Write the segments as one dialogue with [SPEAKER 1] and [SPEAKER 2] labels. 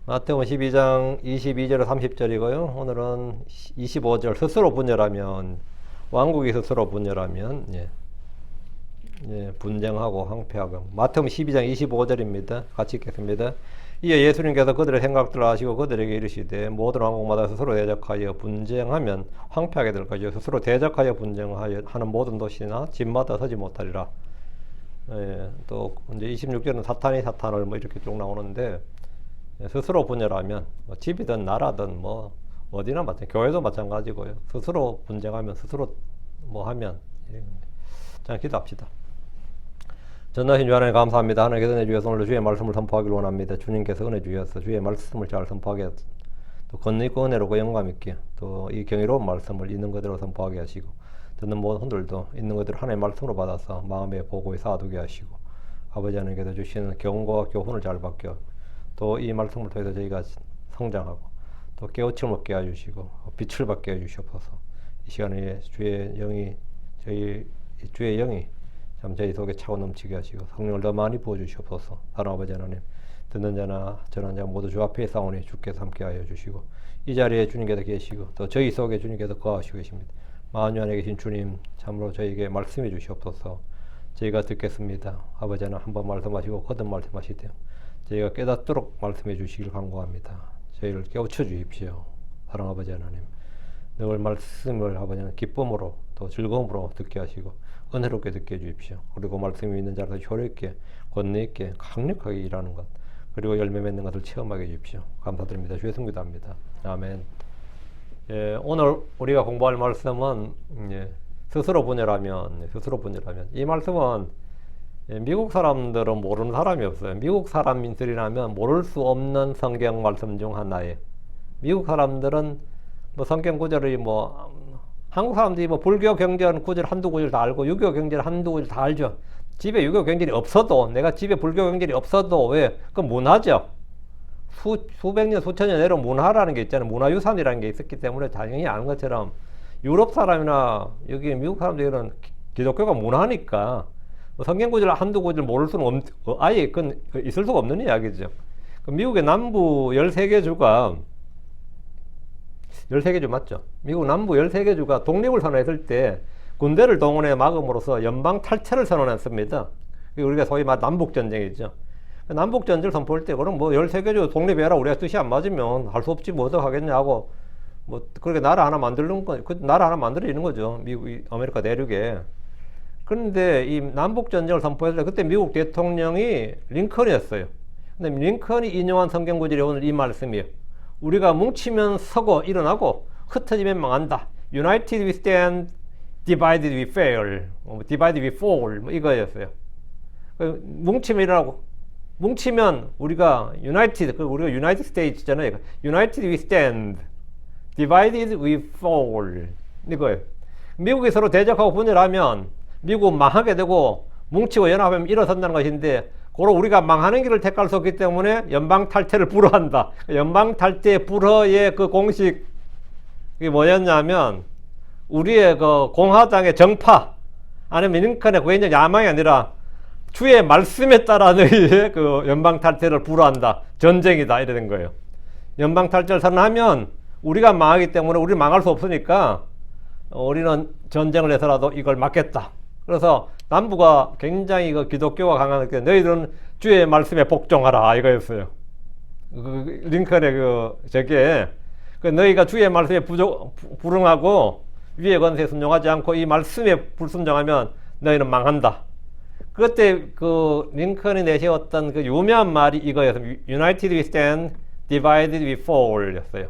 [SPEAKER 1] 마태복음 12장 22절에 30절이고요. 오늘은 25절 스스로 분열하면 왕국이 스스로 분열하면 분쟁하고 황폐하고 마태복음 12장 25절입니다. 같이 읽겠습니다. 이에 예수님께서 그들의 생각들을 아시고 그들에게 이르시되 모든 왕국마다 스스로 대적하여 분쟁하면 황폐하게 될 것이요 스스로 대적하여 분쟁하여 하는 모든 도시나 집마다 서지 못하리라. 또 이제 26절은 사탄이 사탄을 이렇게 쭉 나오는데 스스로 분열하면 집이든 나라든 어디나 교회도 마찬가지고요. 스스로 분쟁하면 스스로 하면 자 기도합시다. 전하신 주 하나님 감사합니다. 하나님께서 은혜 주셔서 오늘 주의 말씀을 선포하기를 원합니다. 주님께서 은혜 주셔서 주의 말씀을 잘 선포하게 또 권능 있고 은혜롭고 영감 있게 또 이 경이로운 말씀을 있는 그대로 선포하게 하시고 듣는 모든 분들도 있는 그대로 하나님의 말씀으로 받아서 마음에 보고에 쌓아두게 하시고 아버지 하나님께서 주시는 경고와 교훈을 잘 받게 또 이 말씀을 통해서 저희가 성장하고 또 깨우침을 얻게 해주시고 빛을 받게 해주시옵소서. 이 시간에 주의 영이 참 저희 속에 차고 넘치게 하시고 성령을 더 많이 부어주시옵소서. 하나님 아버지 하나님 듣는 자나 전하는 자 모두 주 앞에 싸우니 주께서 함께 하여 주시고 이 자리에 주님께서 계시고 또 저희 속에 주님께서 거하시고 계십니다. 만유 안에 계신 주님 참으로 저희에게 말씀해 주시옵소서. 저희가 듣겠습니다. 아버지 하나님 한번 말씀하시고 거듭 말씀하시되 저희가 깨닫도록 말씀해 주시길 간구합니다. 저희를 깨우쳐 주십시오. 사랑 아버지 하나님 늘 말씀을 아버지 하나님 기쁨으로 또 즐거움으로 듣게 하시고 은혜롭게 듣게 해주십시오. 그리고 말씀이 있는 자라서 효력있게 권능 있게 강력하게 일하는 것 그리고 열매 맺는 것을 체험하게 해주십시오. 감사드립니다. 주의 성기도 합니다. 아멘. 오늘 우리가 공부할 말씀은 스스로 분열하면 이 말씀은 미국 사람들은 모르는 사람이 없어요. 미국 사람들이라면 모를 수 없는 성경 말씀 중 하나예요. 미국 사람들은 성경 구절이 한국 사람들이 불교 경전 구절 한두 구절 다 알고 유교 경전 한두 구절 다 알죠. 집에 유교 경전이 없어도 내가 집에 불교 경전이 없어도 왜? 그건 문화죠. 수백 년 수천 년 내로 문화라는 게 있잖아요. 문화유산이라는 게 있었기 때문에 당연히 아는 것처럼 유럽 사람이나 여기 미국 사람들은 기독교가 문화니까 성경 구절 한두 구절 모를 수는 아예 그건 있을 수가 없는 이야기죠. 미국의 남부 13개 주가 13개 주 맞죠? 미국 남부 13개 주가 독립을 선언했을 때 군대를 동원해 막음으로써 연방 탈퇴를 선언했습니다. 우리가 소위 말 남북전쟁이죠. 남북전쟁을 선포할 때 그럼 13개 주 독립해라 우리가 뜻이 안 맞으면 할 수 없지 뭐 어떡 하겠냐고 그렇게 나라 하나 만들는 거, 나라 하나 만들어지는 거죠. 아메리카 내륙에. 그런데 이 남북전쟁을 선포했을 때 그때 미국 대통령이 링컨이었어요. 근데 링컨이 인용한 성경 구절이 오늘 이 말씀이에요. 우리가 뭉치면 서고 일어나고 흩어지면 망한다. United we stand, divided we fail. Divided we fall. 이거였어요. 뭉치면 일어나고 뭉치면 우리가 United, 우리가 United States잖아요. United we stand, divided we fall. 이거예요. 미국이 서로 대적하고 분열하면 미국 망하게 되고 뭉치고 연합하면 일어선다는 것인데 고로 우리가 망하는 길을 택할 수 없기 때문에 연방 탈퇴를 불허한다. 연방 탈퇴 불허의 그 공식이 뭐였냐면 우리의 그 공화당의 정파 아니면 링컨의 개인적 야망이 아니라 주의 말씀에 따라 너희의 그 연방 탈퇴를 불허한다. 전쟁이다. 이래 된 거예요. 연방 탈퇴를 선언하면 우리가 망하기 때문에 우리 망할 수 없으니까 우리는 전쟁을 해서라도 이걸 막겠다. 그래서 남부가 굉장히 그 기독교가 강하게 너희들은 주의 말씀에 복종하라 이거였어요. 링컨의 너희가 주의 말씀에 불응하고 위의 권세에 순종하지 않고 이 말씀에 불순종하면 너희는 망한다. 그때 그 링컨이 내세웠던 그 유명한 말이 이거였어요. United we stand, divided we fall 였어요.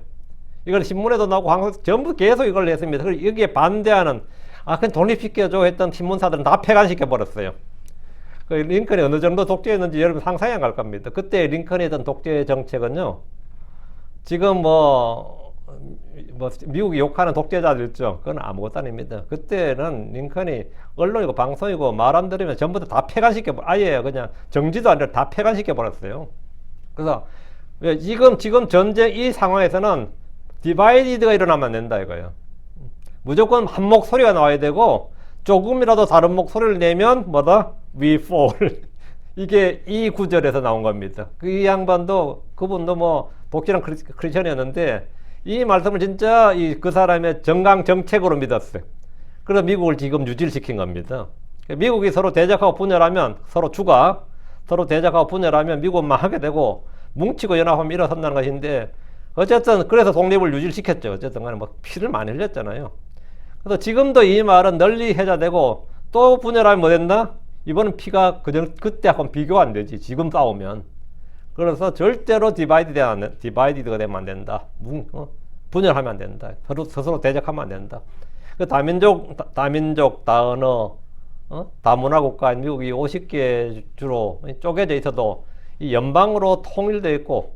[SPEAKER 1] 이걸 신문에도 나오고 한국 전부 계속 이걸 냈습니다. 그리고 여기에 반대하는 그냥 독립시켜줘 했던 신문사들은 다 폐간시켜 버렸어요. 그 링컨이 어느 정도 독재했는지 여러분 상상이 안 갈 겁니다. 그때 링컨이 했던 독재 정책은요, 지금 미국이 욕하는 독재자들 있죠. 그건 아무것도 아닙니다. 그때는 링컨이 언론이고 방송이고 말 안 들으면 전부 다 폐간시켜 아예 그냥 정지도 아니라 다 폐간시켜 버렸어요. 그래서 지금 전쟁 이 상황에서는 디바이디드가 일어나면 안 된다 이거예요. 무조건 한 목소리가 나와야 되고 조금이라도 다른 목소리를 내면 we fall 이게 이 구절에서 나온 겁니다. 이 양반도 그분도 뭐 독실한 크리스천이었는데 이 말씀을 진짜 그 사람의 정강 정책으로 믿었어요. 그래서 미국을 지금 유지를 시킨 겁니다. 미국이 서로 대적하고 분열하면 서로 서로 대적하고 분열하면 미국은 망하게 되고 뭉치고 연합하면 일어선다는 것인데 어쨌든 그래서 독립을 유지를 시켰죠. 어쨌든 간에 뭐 피를 많이 흘렸잖아요. 그래서 지금도 이 말은 널리 해자되고 또 분열하면 뭐 된다? 이번은 피가 그때하고는 비교가 안 되지. 지금 싸우면. 그래서 절대로 디바이디드가 되면 안 된다. 분열하면 안 된다. 서로 대적하면 안 된다. 그 다민족, 다언어, 다문화 국가인 미국이 50개 주로 쪼개져 있어도 이 연방으로 통일되어 있고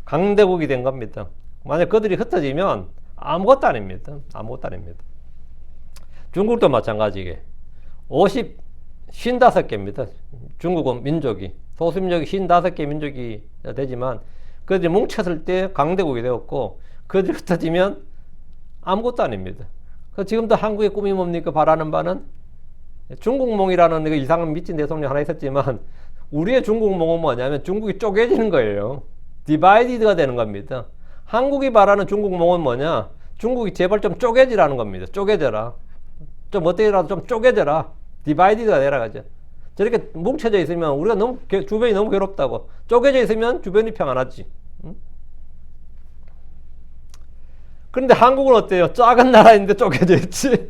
[SPEAKER 1] 강대국이 된 겁니다. 만약 그들이 흩어지면 아무것도 아닙니다. 아무것도 아닙니다. 중국도 마찬가지게 55개입니다. 중국은 민족이 소수민족이 55개 민족이 되지만 그들이 뭉쳤을 때 강대국이 되었고 그들이 흩어지면 아무것도 아닙니다. 지금도 한국의 꿈이 뭡니까? 바라는 바는 중국몽이라는 이상한 미친 대통령 하나 있었지만 우리의 중국몽은 뭐냐면 중국이 쪼개지는 거예요. 디바이디드가 되는 겁니다. 한국이 바라는 중국몽은 뭐냐? 중국이 제발 좀 쪼개지라는 겁니다. 쪼개져라. 좀 어떻게라도 좀 쪼개져라. 디바이디드가 되라 가죠. 저렇게 뭉쳐져 있으면 우리가 주변이 너무 괴롭다고. 쪼개져 있으면 주변이 평안하지. 그런데 한국은 어때요? 작은 나라인데 쪼개져 있지.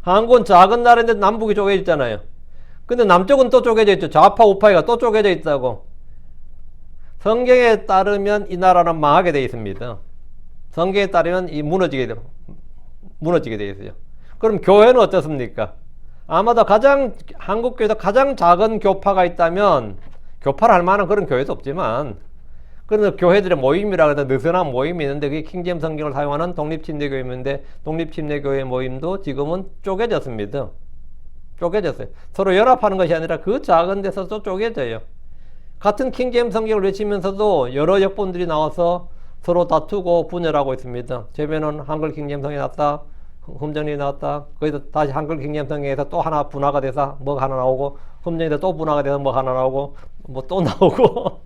[SPEAKER 1] 한국은 작은 나라인데 남북이 쪼개져 있잖아요. 근데 남쪽은 또 쪼개져 있죠. 좌파 우파가 또 쪼개져 있다고. 성경에 따르면 이 나라는 망하게 되어 있습니다. 성경에 따르면 무너지게 되어 있어요. 그럼 교회는 어떻습니까? 아마도 한국 교회에서 가장 작은 교파가 있다면, 교파를 할 만한 그런 교회도 없지만, 그런 교회들의 모임이라 해서 느슨한 모임이 있는데, 그게 킹제임스 성경을 사용하는 독립침례교회인데, 독립침례교회 모임도 지금은 쪼개졌습니다. 쪼개졌어요. 서로 연합하는 것이 아니라 그 작은 데서 또 쪼개져요. 같은 킹제임스 성경을 외치면서도 여러 역본들이 나와서 서로 다투고 분열하고 있습니다. 제배는 한글 킹제임스 성경이 났다. 흠정이 나왔다. 거기서 다시 한글 킹제임스 성경에서 또 하나 분화가 돼서 뭐 하나 나오고, 흠정에서 또 분화가 돼서 뭐 하나 나오고, 뭐 또 나오고.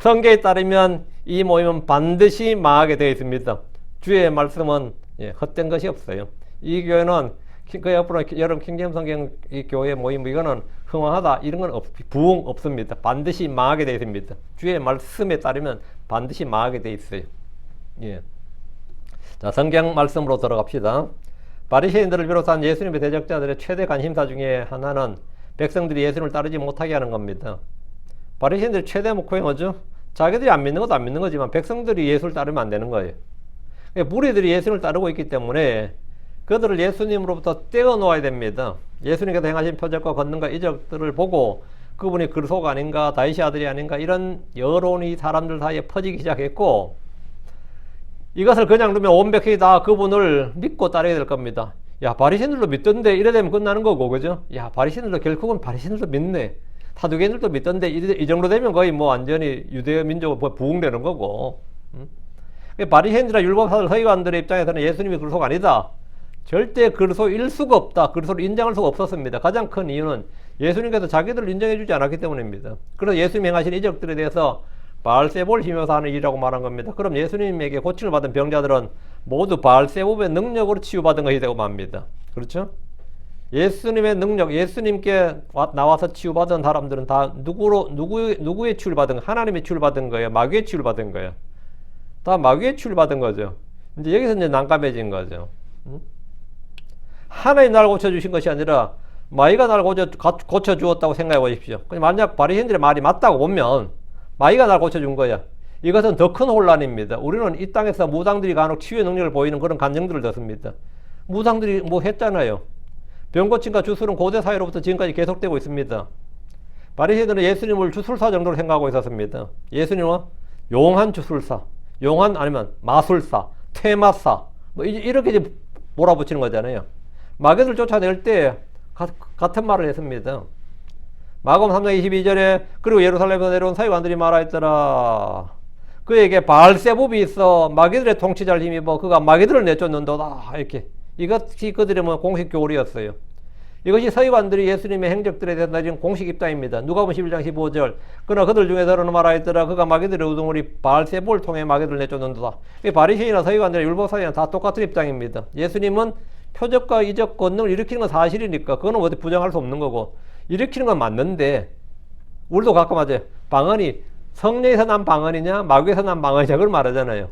[SPEAKER 1] 성경에 따르면 이 모임은 반드시 망하게 되어 있습니다. 주의 말씀은 헛된 것이 없어요. 이 교회는 그 옆으로 여러분 킹제임스 성경 이 교회 모임 이거는 흥황하다 이런 건 부흥 없습니다. 반드시 망하게 되어 있습니다. 주의 말씀에 따르면 반드시 망하게 되어 있어요. 예. 자, 성경 말씀으로 들어갑시다. 바리새인들을 비롯한 예수님의 대적자들의 최대 관심사 중에 하나는 백성들이 예수님을 따르지 못하게 하는 겁니다. 바리새인들의 최대 목표가 뭐죠? 자기들이 안 믿는 것도 안 믿는 거지만 백성들이 예수를 따르면 안 되는 거예요. 무리들이 예수님을 따르고 있기 때문에 그들을 예수님으로부터 떼어놓아야 됩니다. 예수님께서 행하신 표적과 권능과 이적들을 보고 그분이 그리스도가 아닌가, 다윗의 아들이 아닌가 이런 여론이 사람들 사이에 퍼지기 시작했고, 이것을 그냥 두면 온 백성이 다 그분을 믿고 따르게 될 겁니다. 야, 바리새인들도 믿던데 이래 되면 끝나는 거고, 그죠? 야, 바리새인들도 결국은 바리새인들도 믿네. 사두개인들도 믿던데 이 정도 되면 거의 뭐 완전히 유대 민족으로 부흥되는 거고. 바리새인들이나 율법사들, 서기관들의 입장에서는 예수님이 그리스도가 아니다. 절대 그리스도일 수가 없다. 그리스도를 인정할 수가 없었습니다. 가장 큰 이유는 예수님께서 자기들을 인정해주지 않았기 때문입니다. 그래서 예수님이 행하신 이적들에 대해서 바알세보를 힘입어서 하는 일이라고 말한 겁니다. 그럼 예수님에게 고침을 받은 병자들은 모두 바알세봅의 능력으로 치유받은 것이 되고 맙니다. 그렇죠? 예수님의 능력, 예수님께 나와서 치유받은 사람들은 다 누구의 치유를 받은 거예요? 하나님의 치유를 받은 거예요? 마귀의 치유를 받은 거예요? 다 마귀의 치유를 받은 거죠. 이제 여기서 이제 난감해진 거죠. 하나님 나를 고쳐주신 것이 아니라 마귀가 나를 고쳐주었다고 생각해 보십시오. 만약 바리새인들의 말이 맞다고 보면 마귀가 나를 고쳐준 거야. 이것은 더 큰 혼란입니다. 우리는 이 땅에서 무당들이 간혹 치유의 능력을 보이는 그런 간증들을 듣습니다. 무당들이 뭐 했잖아요. 병고침과 주술은 고대 사회로부터 지금까지 계속되고 있습니다. 바리새인들은 예수님을 주술사 정도로 생각하고 있었습니다. 예수님은 용한 주술사, 용한 아니면 마술사, 퇴마사 뭐 이렇게 이제 몰아붙이는 거잖아요. 마귀를 쫓아낼 때 같은 말을 했습니다. 마가복음 3장 22절에 그리고 예루살렘에서 내려온 서기관들이 말하였더라. 그에게 바알세봅이 있어 마귀들의 통치자를 힘입어 그가 마귀들을 내쫓는도다. 이렇게 이것이 그들의 공식 교리였어요. 이것이 서기관들이 예수님의 행적들에 대한 지금 공식 입장입니다. 누가복음 11장 15절. 그러나 그들 중에서는 말하였더라. 그가 마귀들의 우두머리 바알세불을 통해 마귀들을 내쫓는도다. 이 바리새인이나 서기관들이나 율법사이나 다 똑같은 입장입니다. 예수님은 표적과 이적 권능을 일으키는 건 사실이니까 그거는 어디 부정할 수 없는 거고 일으키는 건 맞는데 우리도 가끔 하죠. 방언이 성령에서 난 방언이냐 마귀에서 난 방언이냐 그걸 말하잖아요.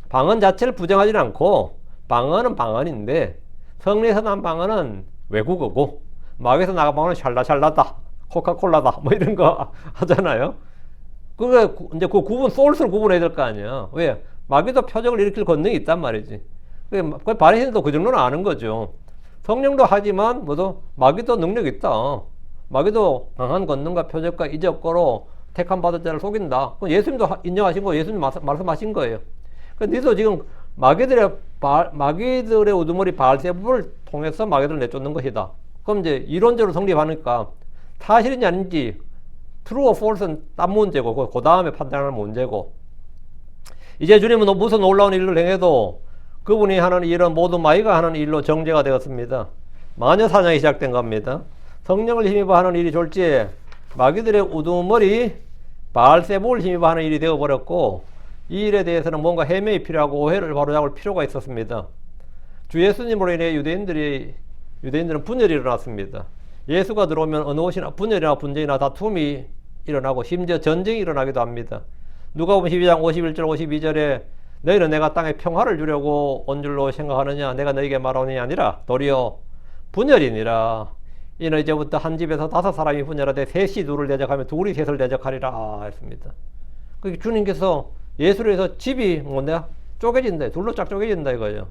[SPEAKER 1] 방언 자체를 부정하지는 않고 방언은 방언인데 성령에서 난 방언은 외국어고 마귀에서 나간 방언은 샬라샬라다 코카콜라다 뭐 이런 거 하잖아요. 그게 이제 그 구분 소스를 구분해야 될 거 아니야. 왜? 마귀도 표적을 일으킬 권능이 있단 말이지. 그 바리새인도 그 정도는 아는 거죠. 성령도 하지만 뭐도 마귀도 능력이 있다. 마귀도 강한 권능과 표적과 이적거로 택함 받은 자를 속인다. 그럼 예수님도 인정하신 거 예수님 말씀하신 거예요. 근데 니도 지금 마귀들의 우두머리 바알세불을 통해서 마귀들을 내쫓는 것이다. 그럼 이제 이론적으로 성립하니까 사실인지 아닌지 true or false는 딴 문제고 그 다음에 판단하는 문제고 이제 주님은 무슨 놀라운 일을 행해도 그분이 하는 일은 모두 마귀가 하는 일로 정죄가 되었습니다. 마녀 사냥이 시작된 겁니다. 성령을 힘입어 하는 일이 졸지에 마귀들의 우두머리 바알세불을 힘입어 하는 일이 되어버렸고 이 일에 대해서는 뭔가 해명이 필요하고 오해를 바로잡을 필요가 있었습니다. 주 예수님으로 인해 유대인들은 분열이 일어났습니다. 예수가 들어오면 어느 곳이나 분열이나 분쟁이나 다툼이 일어나고 심지어 전쟁이 일어나기도 합니다. 누가복음 12장 51절 52절에 너희는 내가 땅에 평화를 주려고 온 줄로 생각하느냐 내가 너희에게 말하느냐 아니라 도리어 분열이니라. 이는 이제부터 한 집에서 5사람이 분열하되 셋이 둘을 대적하며 둘이 셋을 대적하리라 했습니다. 그 주님께서 예수로 해서 집이 뭐냐 쪼개진다. 둘로 쫙 쪼개진다 이거예요.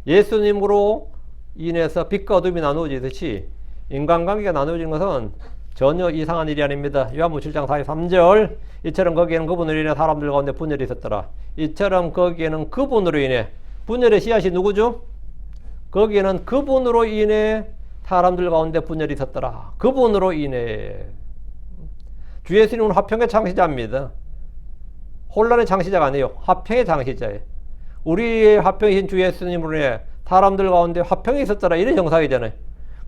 [SPEAKER 1] 예수님으로 인해서 빛과 어둠이 나누어지듯이 인간관계가 나누어진 것은 전혀 이상한 일이 아닙니다. 요한복음 7장 43절 이처럼 거기에는 그분으로 인해 사람들 가운데 분열이 있었더라. 이처럼 거기에는 그분으로 인해 분열의 씨앗이 누구죠? 거기에는 그분으로 인해 사람들 가운데 분열이 있었더라. 그분으로 인해 주 예수님은 화평의 창시자입니다. 혼란의 창시자가 아니에요. 화평의 창시자예요. 우리의 화평이신 주 예수님으로 인해 사람들 가운데 화평이 있었더라. 이런 형상이잖아요.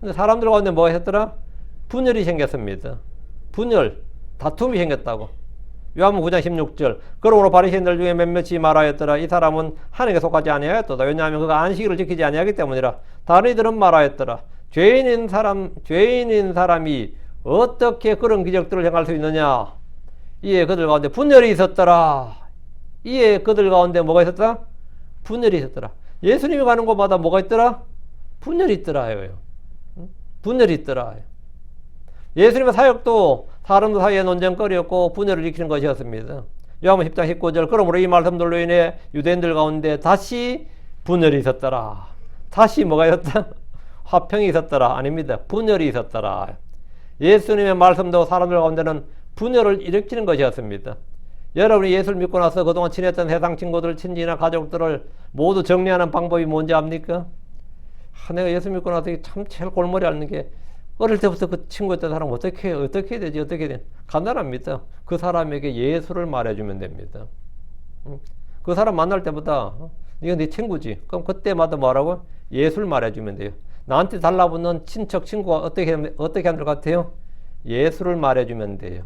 [SPEAKER 1] 근데 사람들 가운데 뭐가 있었더라? 분열이 생겼습니다. 분열, 다툼이 생겼다고. 요한복음 9장 16절. 그러므로 바리새인들 중에 몇몇이 말하였더라. 이 사람은 하나님께 속하지 아니하였도다. 왜냐하면 그가 안식일을 지키지 아니하기 때문이라. 다른 이들은 말하였더라. 죄인인 사람이 어떻게 그런 기적들을 행할 수 있느냐? 이에 그들 가운데 분열이 있었더라. 이에 그들 가운데 뭐가 있었더라? 분열이 있었더라. 예수님이 가는 곳마다 뭐가 있더라? 분열이 있더라. 분열이 있더라. 예수님의 사역도 사람들 사이에 논쟁거리였고 분열을 일으키는 것이었습니다. 요한복음 10장 19절. 그러므로 이 말씀들로 인해 유대인들 가운데 다시 분열이 있었더라. 다시 뭐가 있었다? 화평이 있었더라. 아닙니다. 분열이 있었더라. 예수님의 말씀도 사람들 가운데는 분열을 일으키는 것이었습니다. 여러분이 예수를 믿고 나서 그동안 친했던 세상 친구들, 친지나 가족들을 모두 정리하는 방법이 뭔지 압니까? 내가 예수 믿고 나서 참 제일 골머리 앓는 게 어릴 때부터 그 친구였던 사람 어떻게 해야 되지? 어떻게 해야 되지? 간단합니다. 그 사람에게 예수를 말해주면 됩니다. 그 사람 만날 때보다 이거 네 친구지. 그럼 그때마다 뭐라고? 예수를 말해주면 돼요. 나한테 달라붙는 친척, 친구가 어떻게 하는 것 같아요? 예수를 말해주면 돼요.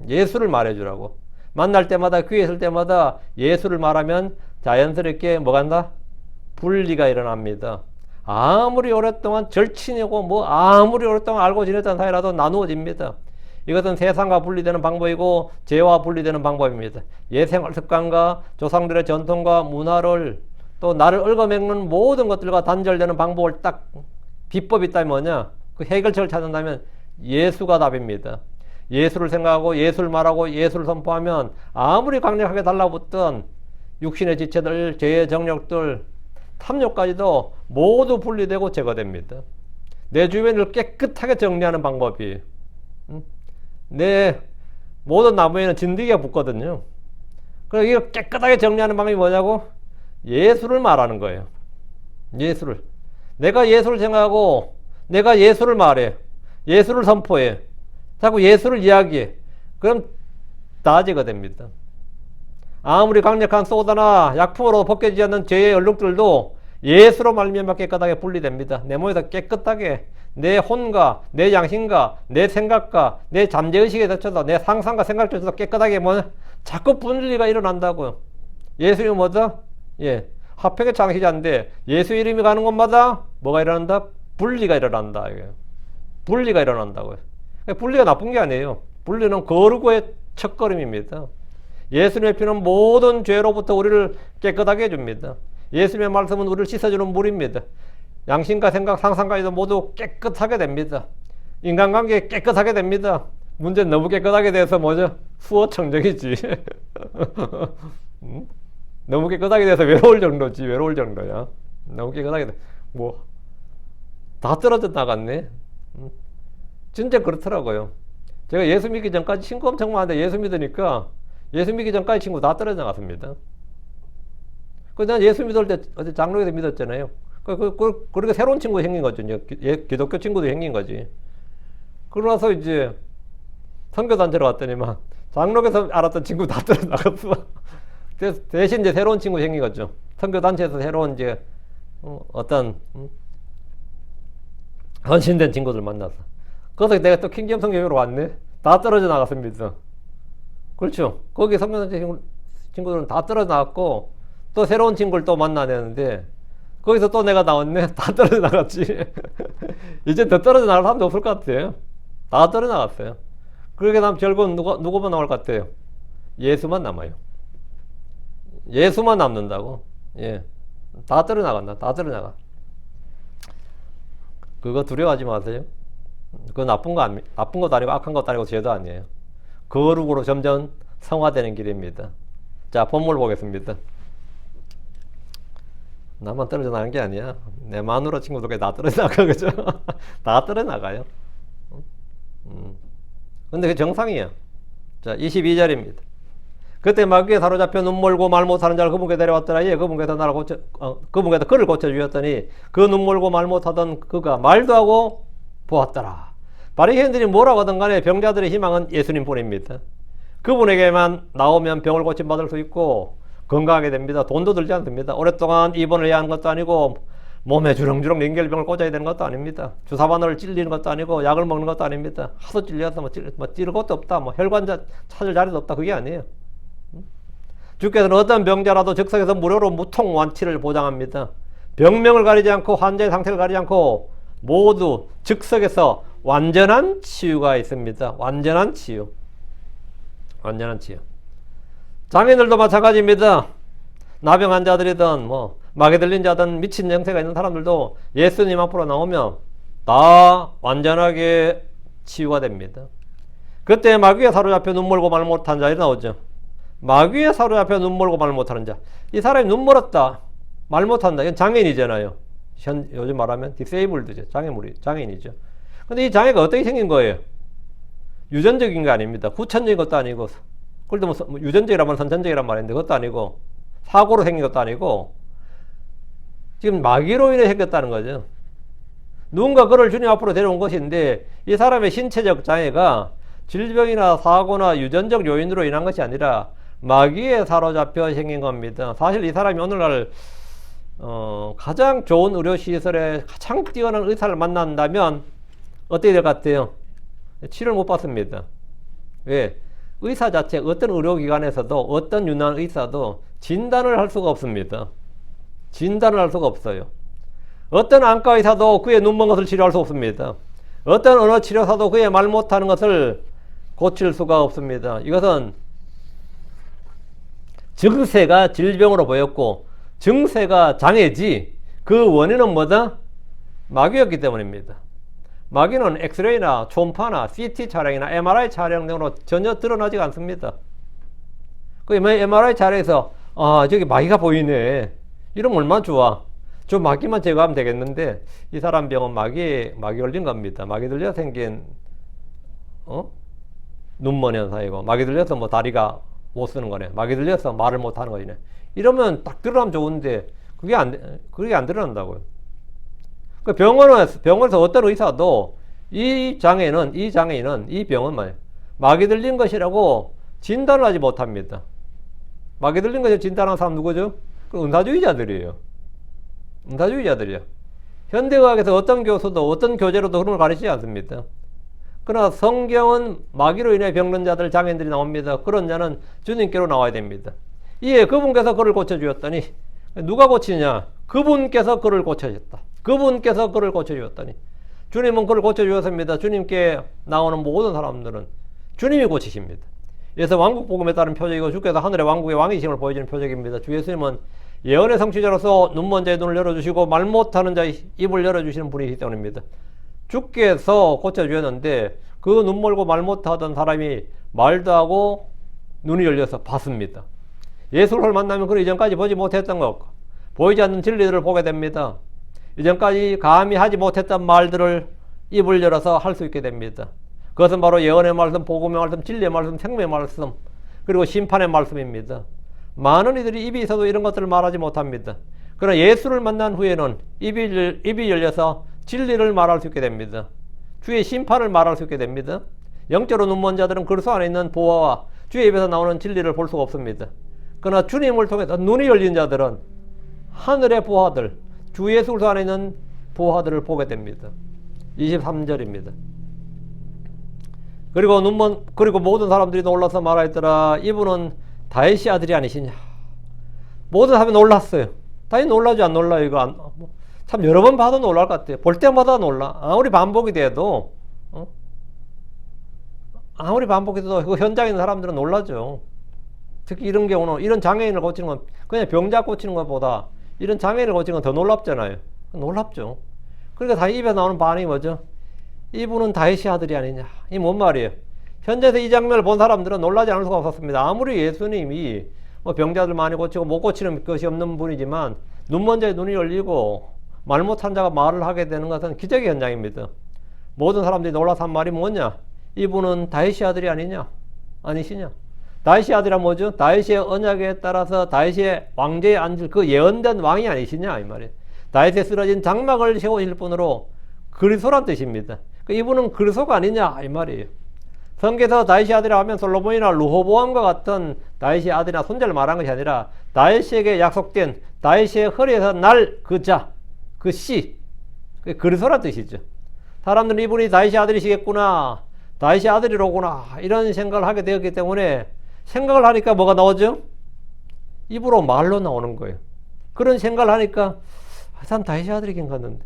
[SPEAKER 1] 예수를 말해주라고. 만날 때마다, 귀에 있을 때마다 예수를 말하면 자연스럽게 뭐가 한다? 분리가 일어납니다. 아무리 오랫동안 절친이고 아무리 오랫동안 알고 지냈던 사이라도 나누어집니다. 이것은 세상과 분리되는 방법이고 죄와 분리되는 방법입니다. 옛 생활 습관과 조상들의 전통과 문화를 또 나를 얽어먹는 모든 것들과 단절되는 방법을 딱 비법이 있다면 뭐냐? 그 해결책을 찾는다면 예수가 답입니다. 예수를 생각하고 예수를 말하고 예수를 선포하면 아무리 강력하게 달라붙던 육신의 지체들, 죄의 정욕들, 탐욕까지도 모두 분리되고 제거됩니다. 내 주변을 깨끗하게 정리하는 방법이 내 모든 나무에는 진드기가 붙거든요. 그래서 이걸 깨끗하게 정리하는 방법이 뭐냐고? 예수를 말하는 거예요. 예수를. 내가 예수를 생각하고 내가 예수를 말해. 예수를 선포해. 자꾸 예수를 이야기해. 그럼 다 제거됩니다. 아무리 강력한 소다나 약품으로 벗겨지지 않는 죄의 얼룩들도 예수로 말미암아 깨끗하게 분리됩니다. 내 몸에서 깨끗하게 내 혼과 내 양심과 내 생각과 내 잠재의식에 젖혀서 내 상상과 생각을 젖혀서 깨끗하게 뭐 자꾸 분리가 일어난다고요. 예수 이름이 뭐다? 예, 화평의 창시자인데 예수 이름이 가는 곳마다 뭐가 일어난다? 분리가 일어난다. 분리가 일어난다고요. 분리가 나쁜 게 아니에요. 분리는 거룩의 첫걸음입니다. 예수님의 피는 모든 죄로부터 우리를 깨끗하게 해줍니다. 예수님의 말씀은 우리를 씻어주는 물입니다. 양심과 생각, 상상까지도 모두 깨끗하게 됩니다. 인간관계 깨끗하게 됩니다. 문제는 너무 깨끗하게 돼서 뭐죠? 수어청정이지. 너무 깨끗하게 돼서 외로울 정도지. 외로울 정도야. 너무 깨끗하게 돼. 뭐 다 떨어져 나갔네. 진짜 그렇더라고요. 제가 예수 믿기 전까지 친구 엄청 많은데 예수 믿으니까 예수 믿기 전까지 친구 다 떨어져 나갔습니다. 그래서 난 예수 믿을 때 어제 장로에서 믿었잖아요. 그러니까 새로운 친구 생긴 거죠. 기독교 친구도 생긴 거지. 그러고 나서 이제 선교단체로 갔더니만 장로에서 알았던 친구 다 떨어져 나갔어. 대신 이제 새로운 친구 생긴 거죠. 선교단체에서 새로운 이제 어떤 헌신된 친구들 만나서. 그래서 내가 또 킹덤 성교회로 왔네. 다 떨어져 나갔습니다. 그렇죠. 거기 선교단체 친구들은 다 떨어져 나갔고 또 새로운 친구를 또 만나야 되는데 거기서 또 내가 나왔네. 다 떨어져 나갔지. 이제 더 떨어져 나갈 사람도 없을 것 같아요. 다 떨어져 나갔어요. 그렇게 나면 결국은 누구만 나올 것 같아요? 예수만 남아요. 예수만 남는다고. 예. 다 떨어져 나간다. 다 떨어져 나가. 그거 두려워하지 마세요. 그거 나쁜 것도 아니고 악한 것도 아니고 죄도 아니에요. 거룩으로 점점 성화되는 길입니다. 자, 본문 보겠습니다. 나만 떨어져 나간 게 아니야. 내 마누라 친구들까지 다 떨어져 나가, 그죠? 다 떨어져 나가요. 근데 그게 정상이야. 자, 22절입니다. 그때 마귀에 사로잡혀 눈멀고 말 못하는 자를 그분께 데려왔더라. 예, 그분께서 그분께서 그를 고쳐주셨더니 그 눈멀고 말 못하던 그가 말도 하고 보았더라. 바리새인들이 뭐라고 하든 간에 병자들의 희망은 예수님 뿐입니다. 그분에게만 나오면 병을 고침받을 수 있고 건강하게 됩니다. 돈도 들지 않습니다. 오랫동안 입원을 해야 하는 것도 아니고 몸에 주렁주렁 링겔병을 꽂아야 되는 것도 아닙니다. 주사바늘을 찔리는 것도 아니고 약을 먹는 것도 아닙니다. 하도 찔려서 찌를 것도 없다. 혈관 찾을 자리도 없다. 그게 아니에요. 주께서는 어떤 병자라도 즉석에서 무료로 무통 완치를 보장합니다. 병명을 가리지 않고 환자의 상태를 가리지 않고 모두 즉석에서 완전한 치유가 있습니다. 완전한 치유. 완전한 치유. 장애인들도 마찬가지입니다. 나병 환자들이든 마귀 들린 자든 미친 영세가 있는 사람들도 예수님 앞으로 나오면 다 완전하게 치유가 됩니다. 그때 마귀에 사로잡혀 눈멀고 말 못한 자들이 나오죠. 마귀에 사로잡혀 눈멀고 말 못하는 자. 이 사람이 눈멀었다. 말 못한다. 이건 장애인이잖아요. 요즘 말하면 디세이블드죠. 장애인이죠. 근데 이 장애가 어떻게 생긴 거예요? 유전적인 게 아닙니다. 후천적인 것도 아니고, 그래도 유전적이라면 선천적이란 말인데 그것도 아니고, 사고로 생긴 것도 아니고, 지금 마귀로 인해 생겼다는 거죠. 누군가 그를 주님 앞으로 데려온 것인데 이 사람의 신체적 장애가 질병이나 사고나 유전적 요인으로 인한 것이 아니라 마귀에 사로잡혀 생긴 겁니다. 사실 이 사람이 오늘날 가장 좋은 의료시설에 가장 뛰어난 의사를 만난다면 어떻게 될 것 같아요? 치료를 못 받습니다. 왜? 의사 자체 어떤 의료기관에서도 어떤 유능한 의사도 진단을 할 수가 없습니다. 진단을 할 수가 없어요. 어떤 안과 의사도 그의 눈먼 것을 치료할 수 없습니다. 어떤 언어치료사도 그의 말 못하는 것을 고칠 수가 없습니다. 이것은 증세가 질병으로 보였고 증세가 장애지 그 원인은 뭐다? 마귀였기 때문입니다. 마귀는 엑스레이나 초음파나 CT 촬영이나 MRI 촬영 등으로 전혀 드러나지 않습니다. 그 MRI 촬영에서 저기 마귀가 보이네. 이러면 얼마나 좋아. 저 마귀만 제거하면 되겠는데 이 사람 병은 마귀 걸린 겁니다. 마귀 들려 생긴 눈먼 현상이고 마귀 들려서 다리가 못 쓰는 거네. 마귀 들려서 말을 못 하는 거네. 이러면 딱 드러나면 좋은데 그게 안 드러난다고요. 그 병원에서 어떤 의사도 이 장애인은 이 병은 마귀 들린 것이라고 진단을 하지 못합니다. 마귀 들린 것을 진단하는 사람 누구죠? 그 은사주의자들이에요. 은사주의자들이야. 현대의학에서 어떤 교수도 어떤 교재로도 그런 걸 가르치지 않습니다. 그러나 성경은 마귀로 인해 병든 자들, 장애인들이 나옵니다. 그런 자는 주님께로 나와야 됩니다. 이에 그분께서 그를 고쳐주었더니, 누가 고치냐? 그분께서 그를 고쳐주었다. 그분께서 그를 고쳐주었더니, 주님은 그를 고쳐주었습니다. 주님께 나오는 모든 사람들은 주님이 고치십니다. 그래서 왕국복음에 따른 표적이고 주께서 하늘의 왕국의 왕이심을 보여주는 표적입니다. 주 예수님은 예언의 성취자로서 눈먼 자의 눈을 열어주시고 말 못하는 자의 입을 열어주시는 분이기 때문입니다. 주께서 고쳐주었는데 그 눈 멀고 말 못하던 사람이 말도 하고 눈이 열려서 봤습니다. 예수를 만나면 그 이전까지 보지 못했던 것, 보이지 않는 진리들을 보게 됩니다. 이전까지 감히 하지 못했던 말들을 입을 열어서 할 수 있게 됩니다. 그것은 바로 예언의 말씀, 복음의 말씀, 진리의 말씀, 생명의 말씀, 그리고 심판의 말씀입니다. 많은 이들이 입이 있어도 이런 것들을 말하지 못합니다. 그러나 예수를 만난 후에는 입이 열려서 진리를 말할 수 있게 됩니다. 주의 심판을 말할 수 있게 됩니다. 영적으로 눈먼 자들은 그리스도 안에 있는 보화와 주의 입에서 나오는 진리를 볼 수가 없습니다. 그러나 주님을 통해서 눈이 열린 자들은 하늘의 보화들, 주 예수 그리스도 안에 있는 보화들을 보게 됩니다. 23절입니다. 그리고 모든 사람들이 놀라서 말하였더라. 이분은 다윗의 아들이 아니시냐. 모든 사람이 놀랐어요. 다윗 놀라지 안 놀라요? 이거 참 여러 번 봐도 놀랄 것 같아요. 볼 때마다 놀라. 아무리 반복이 돼도 아무리 반복이 돼도 그 현장에 있는 사람들은 놀라죠. 특히 이런 경우는, 이런 장애인을 고치는 건 그냥 병자 고치는 것보다 이런 장애인을 고치는 건 더 놀랍잖아요. 놀랍죠. 그러니까 다윗 입에 나오는 반응이 뭐죠? 이분은 다윗의 아들이 아니냐. 이 뭔 말이에요? 현재에서 이 장면을 본 사람들은 놀라지 않을 수가 없었습니다. 아무리 예수님이 병자들 많이 고치고 못 고치는 것이 없는 분이지만 눈먼 자의 눈이 열리고 말 못한 자가 말을 하게 되는 것은 기적의 현장입니다. 모든 사람들이 놀라서 한 말이 뭐냐? 이분은 다윗의 아들이 아니냐? 아니시냐? 다윗의 아들이란 뭐죠? 다윗의 언약에 따라서 다윗의 왕제에 앉을 그 예언된 왕이 아니시냐? 이 말이에요. 다윗의 쓰러진 장막을 세우실 분으로 그리스도란 뜻입니다. 이분은 그리스도가 아니냐? 이 말이에요. 성경에서 다윗의 아들이라 하면 솔로몬이나 르호보암과 같은 다윗의 아들이나 손자를 말한 것이 아니라 다윗에게 약속된 다윗의 허리에서 날 그 자, 그 씨, 그리스도란 뜻이죠. 사람들은 이분이 다윗의 아들이시겠구나, 다윗의 아들이로구나, 이런 생각을 하게 되었기 때문에 생각을 하니까 뭐가 나오죠? 입으로 말로 나오는 거예요. 그런 생각을 하니까 난 다윗의 아들이긴 같는데,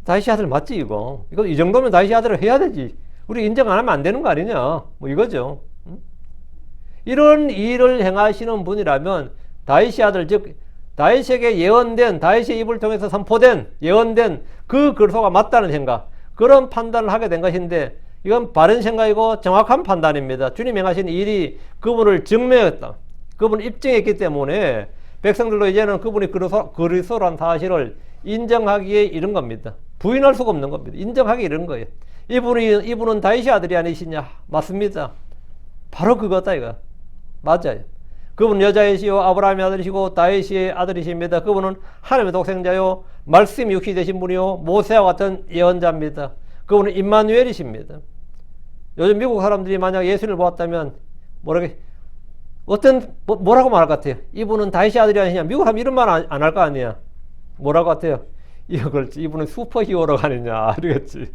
[SPEAKER 1] 다윗의 아들 맞지 이거? 이 정도면 다윗의 아들을 해야 되지. 우리 인정 안 하면 안 되는 거 아니냐? 뭐 이거죠. 이런 일을 행하시는 분이라면 다윗의 아들, 즉 다윗에게 예언된, 다윗의 입을 통해서 선포된, 예언된 그 그리스도가 맞다는 생각, 그런 판단을 하게 된 것인데 이건 바른 생각이고 정확한 판단입니다. 주님 행하신 일이 그분을 증명했다, 그분을 입증했기 때문에 백성들도 이제는 그분이 그리스도란 사실을 인정하기에 이른 겁니다. 부인할 수가 없는 겁니다. 인정하기 이른 거예요. 이분은 다윗의 아들이 아니시냐? 맞습니다. 바로 그거다 이거. 맞아요. 그분은 여자이시요 아브라함의 아들이시고 다윗의 아들이십니다. 그분은 하나님의 독생자요 말씀이 육신이 되신 분이요 모세와 같은 예언자입니다. 그분은 임마누엘이십니다. 요즘 미국 사람들이 만약 예수를 보았다면 뭐라고 말할 것 같아요? 이분은 다윗의 아들이 아니냐? 미국 사람 이런 말 안 할 거 아니야? 뭐라고 같아요? 이분은 슈퍼히어로가 아니냐? 이러겠지.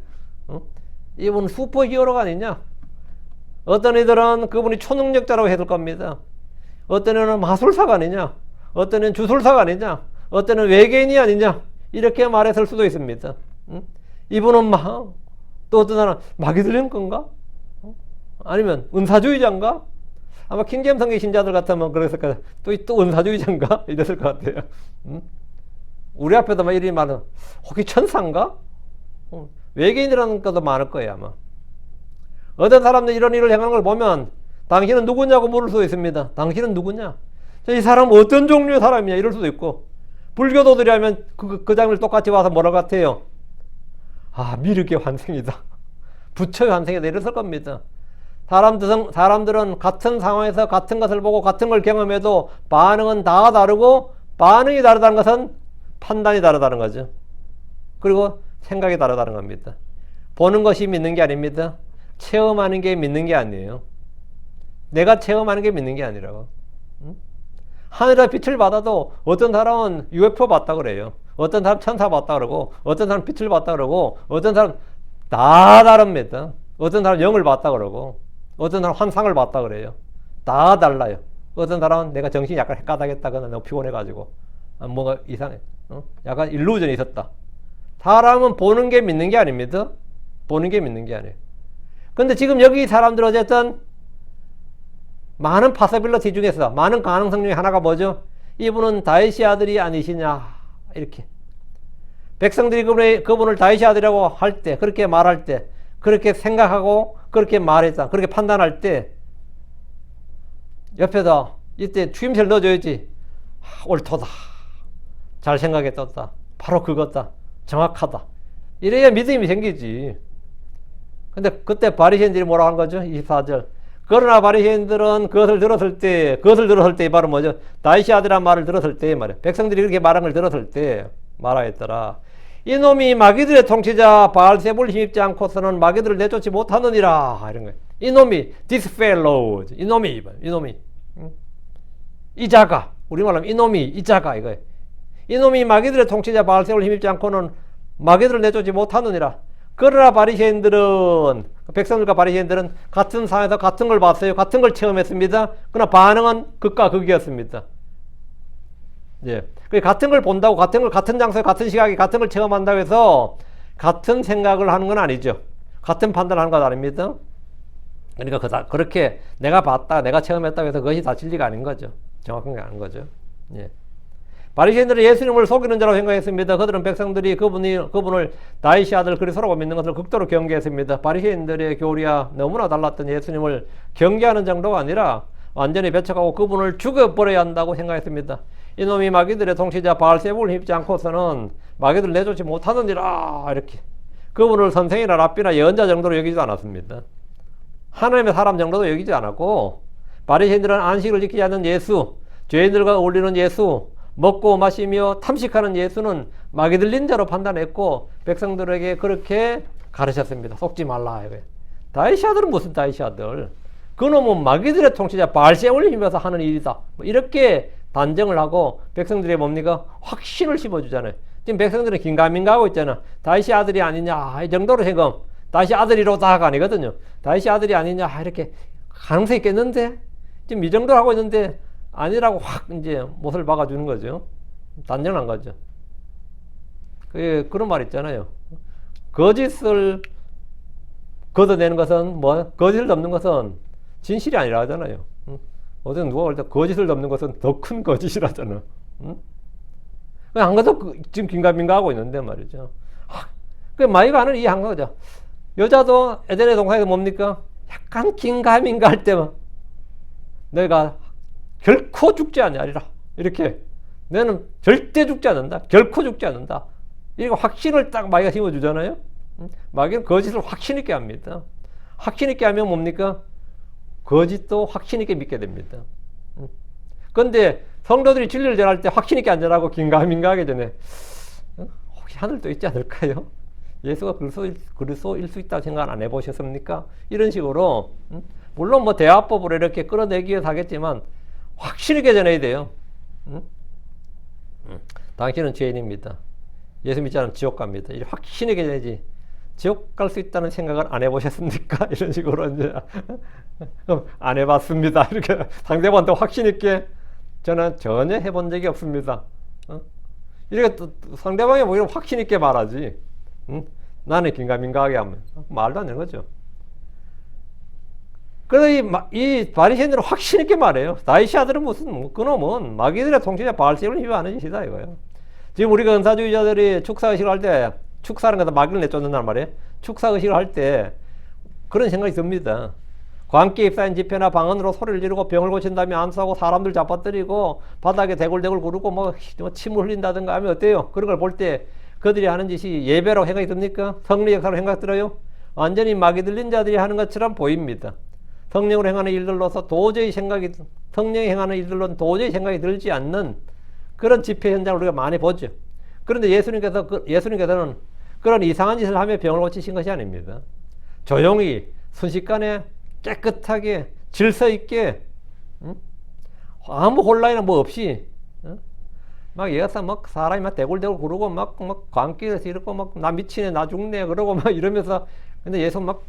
[SPEAKER 1] 이분은 슈퍼히어로가 아니냐? 어떤 이들은 그분이 초능력자라고 해둘 겁니다. 어떤 이는 마술사가 아니냐? 어떤 이는 주술사가 아니냐? 어떤 이는 외계인이 아니냐? 이렇게 말했을 수도 있습니다. 이분은 또 어떤 사람 마귀 들린 건가? 아니면 은사주의자인가? 아마 킹제임스 성경 신자들 같으면 그랬을 거야. 또 은사주의자인가? 이랬을 것 같아요. 우리 앞에도 막 이런 말은 혹시 천사인가? 외계인이라는 것도 많을 거예요 아마. 어떤 사람들 이런 일을 행하는 걸 보면 당신은 누구냐고 물을 수도 있습니다. 당신은 누구냐? 이 사람은 어떤 종류의 사람이냐? 이럴 수도 있고, 불교도들이 하면 그 장면을 똑같이 와서 뭐라고 같아요? 미륵의 환생이다, 부처의 환생이다, 이랬을 겁니다. 사람들은 같은 상황에서 같은 것을 보고 같은 걸 경험해도 반응은 다 다르고, 반응이 다르다는 것은 판단이 다르다는 거죠. 그리고 생각이 다르다는 겁니다. 보는 것이 믿는 게 아닙니다. 체험하는 게 믿는 게 아니에요. 내가 체험하는 게 믿는 게 아니라고. 하늘의 빛을 받아도 어떤 사람은 UFO 봤다 그래요. 어떤 사람 천사 봤다 그러고, 어떤 사람 빛을 봤다 그러고, 어떤 사람 다 다릅니다. 어떤 사람 영을 봤다 그러고, 어떤 사람 환상을 봤다 그래요. 다 달라요. 어떤 사람은 내가 정신이 약간 헷가닥했다거나 너무 피곤해가지고, 뭐가 이상해. 약간 일루전이 있었다. 사람은 보는 게 믿는 게 아닙니다. 보는 게 믿는 게 아니에요. 근데 지금 여기 사람들 어쨌든 많은 파서빌러티 중에서 많은 가능성 중에 하나가 뭐죠? 이분은 다윗의 아들이 아니시냐, 이렇게 백성들이 그분을 다윗의 아들이라고 할 때, 그렇게 말할 때, 그렇게 생각하고 그렇게 말했다, 그렇게 판단할 때 옆에다 이때 추임새를 넣어줘야지. 옳도다, 잘 생각했다, 바로 그거다, 정확하다, 이래야 믿음이 생기지. 근데 그때 바리새인들이 뭐라고 한 거죠? 24절. 그러나 바리새인들은 그것을 들었을 때 이 말은 뭐죠? 다윗의 아들이란 말을 들었을 때 말이야. 백성들이 그렇게 말한 걸 들었을 때 말하였더라. 이놈이 마귀들의 통치자 바알세불 힘입지 않고서는 마귀들을 내쫓지 못하느니라, 이런 거예요. 이놈이, this fellow, 이놈이 이 자가, 우리말로 하면 이놈이, 이 자가, 이거예요. 이놈이 마귀들의 통치자 바알세불 힘입지 않고는 마귀들을 내쫓지 못하느니라. 그러나 바리새인들은, 백성들과 바리새인들은 같은 상황에서 같은 걸 봤어요. 같은 걸 체험했습니다. 그러나 반응은 극과 극이었습니다. 예. 같은 걸 본다고, 같은 걸, 같은 장소에, 같은 시각에, 같은 걸 체험한다고 해서 같은 생각을 하는 건 아니죠. 같은 판단을 하는 건 아닙니다. 그러니까 그렇게 내가 봤다, 내가 체험했다고 해서 그것이 다 진리가 아닌 거죠. 정확한 게 아닌 거죠. 예. 바리새인들은 예수님을 속이는 자라고 생각했습니다. 그들은 백성들이 그분을 다윗의 아들 그리스도라고 믿는 것을 극도로 경계했습니다. 바리새인들의 교리와 너무나 달랐던 예수님을 경계하는 정도가 아니라 완전히 배척하고 그분을 죽여버려야 한다고 생각했습니다. 이놈이 마귀들의 통치자 바알세불을 힘입지 않고서는 마귀들을 내쫓지 못하느니라, 이렇게 그분을 선생이나 랍비나 예언자 정도로 여기지도 않았습니다. 하나님의 사람 정도도 여기지 않았고, 바리새인들은 안식을 지키지 않는 예수, 죄인들과 어울리는 예수, 먹고 마시며 탐식하는 예수는 마귀 들린 자로 판단했고 백성들에게 그렇게 가르쳤습니다. 속지 말라. 다윗의 아들은 무슨 다윗의 아들? 그놈은 마귀들의 통치자 바알세불을 힘입어서 하는 일이다. 이렇게 단정을 하고 백성들이 뭡니까? 확신을 심어주잖아요. 지금 백성들은 긴가민가하고 있잖아. 다윗의 아들이 아니냐, 이 정도로 지금 다윗의 아들이로다가 아니거든요. 다윗의 아들이 아니냐, 이렇게 가능성이 있겠는데 지금 이 정도로 하고 있는데 아니라고 확 이제 못을 박아주는 거죠. 단정한 거죠. 그런 말 있잖아요. 거짓을 걷어내는 것은 거짓을 덮는 것은 진실이 아니라 하잖아요. 어제 누가 볼 때 거짓을 덮는 것은 더 큰 거짓이라잖아. 안 그래도 지금 긴가민가 하고 있는데 말이죠. 그 마이가 하는 이 한 거죠. 여자도 에덴의 동산에서 뭡니까? 약간 긴가민가 할 때만 내가 결코 죽지 아니하리라, 이렇게 너는 절대 죽지 않는다, 결코 죽지 않는다, 이거 확신을 딱 마귀가 심어주잖아요. 마귀는 거짓을 확신 있게 합니다. 확신 있게 하면 뭡니까? 거짓도 확신 있게 믿게 됩니다. 그런데 성도들이 진리를 전할 때 확신 있게 안 전하고 긴가민가하기 전에 혹시 하늘도 있지 않을까요? 예수가 그리스도일 수 있다고 생각 안 해보셨습니까? 이런 식으로 물론 대화법으로 이렇게 끌어내기 위해서 하겠지만 확신 있게 전해야 돼요. 당신은 죄인입니다. 예수 믿지 않으면 지옥 갑니다. 이렇게 확신 있게 전해야지. 지옥 갈 수 있다는 생각을 안 해보셨습니까? 이런 식으로 이제 안 해봤습니다. 이렇게 상대방한테 확신 있게 저는 전혀 해본 적이 없습니다. 이렇게 또 상대방이 뭐 이런 확신 있게 말하지. 나는 긴가민가하게 하면 말도 안 되는 거죠. 그래서 이 바리새인들은 확신 있게 말해요. 다윗의 아들은 무슨, 그놈은 마귀들의 통치자 바알세불을 힘입하는 짓이다, 이거예요. 지금 우리가 은사주의자들이 축사의식을 할 때, 축사하는 것도 마귀를 내쫓는단 말이에요. 축사의식을 할 때 그런 생각이 듭니다. 광기에 입사한 집회나 방언으로 소리를 지르고 병을 고친 다음에 안수하고 사람들 잡아뜨리고 바닥에 대굴대굴 구르고 침을 흘린다든가 하면 어때요? 그런 걸 볼 때 그들이 하는 짓이 예배라고 생각이 듭니까? 성리 역사로 생각 들어요? 완전히 마귀 들린 자들이 하는 것처럼 보입니다. 성령으로 행하는 일들로서 성령이 행하는 일들로는 도저히 생각이 들지 않는 그런 집회 현장을 우리가 많이 보죠. 그런데 예수님께서는 그런 이상한 짓을 하며 병을 고치신 것이 아닙니다. 조용히 순식간에 깨끗하게 질서 있게 아무 혼란이나 없이 막 얘가 막 사람이 막 대굴대굴 구르고 막 광길에서 이러고 막 나 미치네 나 죽네 그러고 막 이러면서 근데 예수 막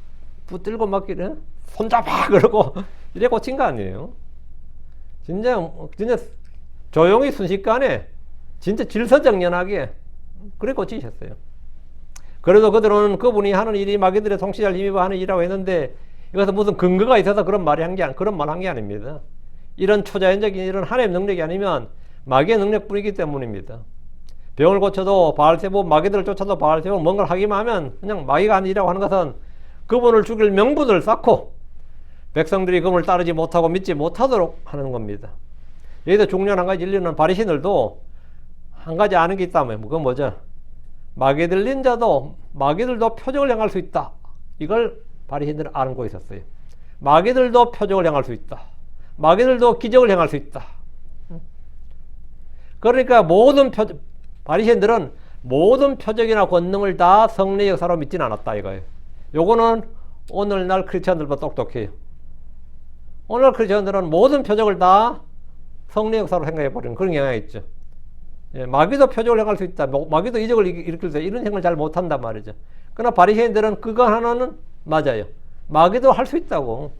[SPEAKER 1] 붙들고 막 이래 손잡아 그러고 이래 고친 거 아니에요. 진짜 조용히 순식간에 진짜 질서정연하게 그래 고치셨어요. 그래도 그들은 그분이 하는 일이 마귀들의 통치자를 힘입어 하는 일이라고 했는데 이것은 무슨 근거가 있어서 그런 말 한 게 아닙니다. 이런 초자연적인 이런 하나님의 능력이 아니면 마귀의 능력뿐이기 때문입니다. 병을 고쳐도 바알세불, 마귀들을 쫓아도 바알세불 뭔가를 하기만 하면 그냥 마귀가 하는 일이라고 하는 것은 그분을 죽일 명분을 쌓고 백성들이 그분을 따르지 못하고 믿지 못하도록 하는 겁니다. 여기서 중요한 한 가지 진리는 바리새인들도 한 가지 아는 게 있다면 그건 뭐죠? 마귀 들린 자도 마귀들도 표적을 행할 수 있다. 이걸 바리새인들은 알고 있었어요. 마귀들도 표적을 행할 수 있다. 마귀들도 기적을 행할 수 있다. 그러니까 바리새인들은 모든 표적이나 권능을 다 성령의 역사로 믿지는 않았다 이거예요. 요거는 오늘날 크리스천들보다 똑똑해요. 오늘날 크리스천들은 모든 표적을 다 성령의 역사로 생각해버리는 그런 경향이 있죠. 예, 마귀도 표적을 행할 수 있다. 마귀도 이적을 일으킬 수 있다. 이런 행을 잘 못한단 말이죠. 그러나 바리새인들은 그거 하나는 맞아요. 마귀도 할 수 있다고.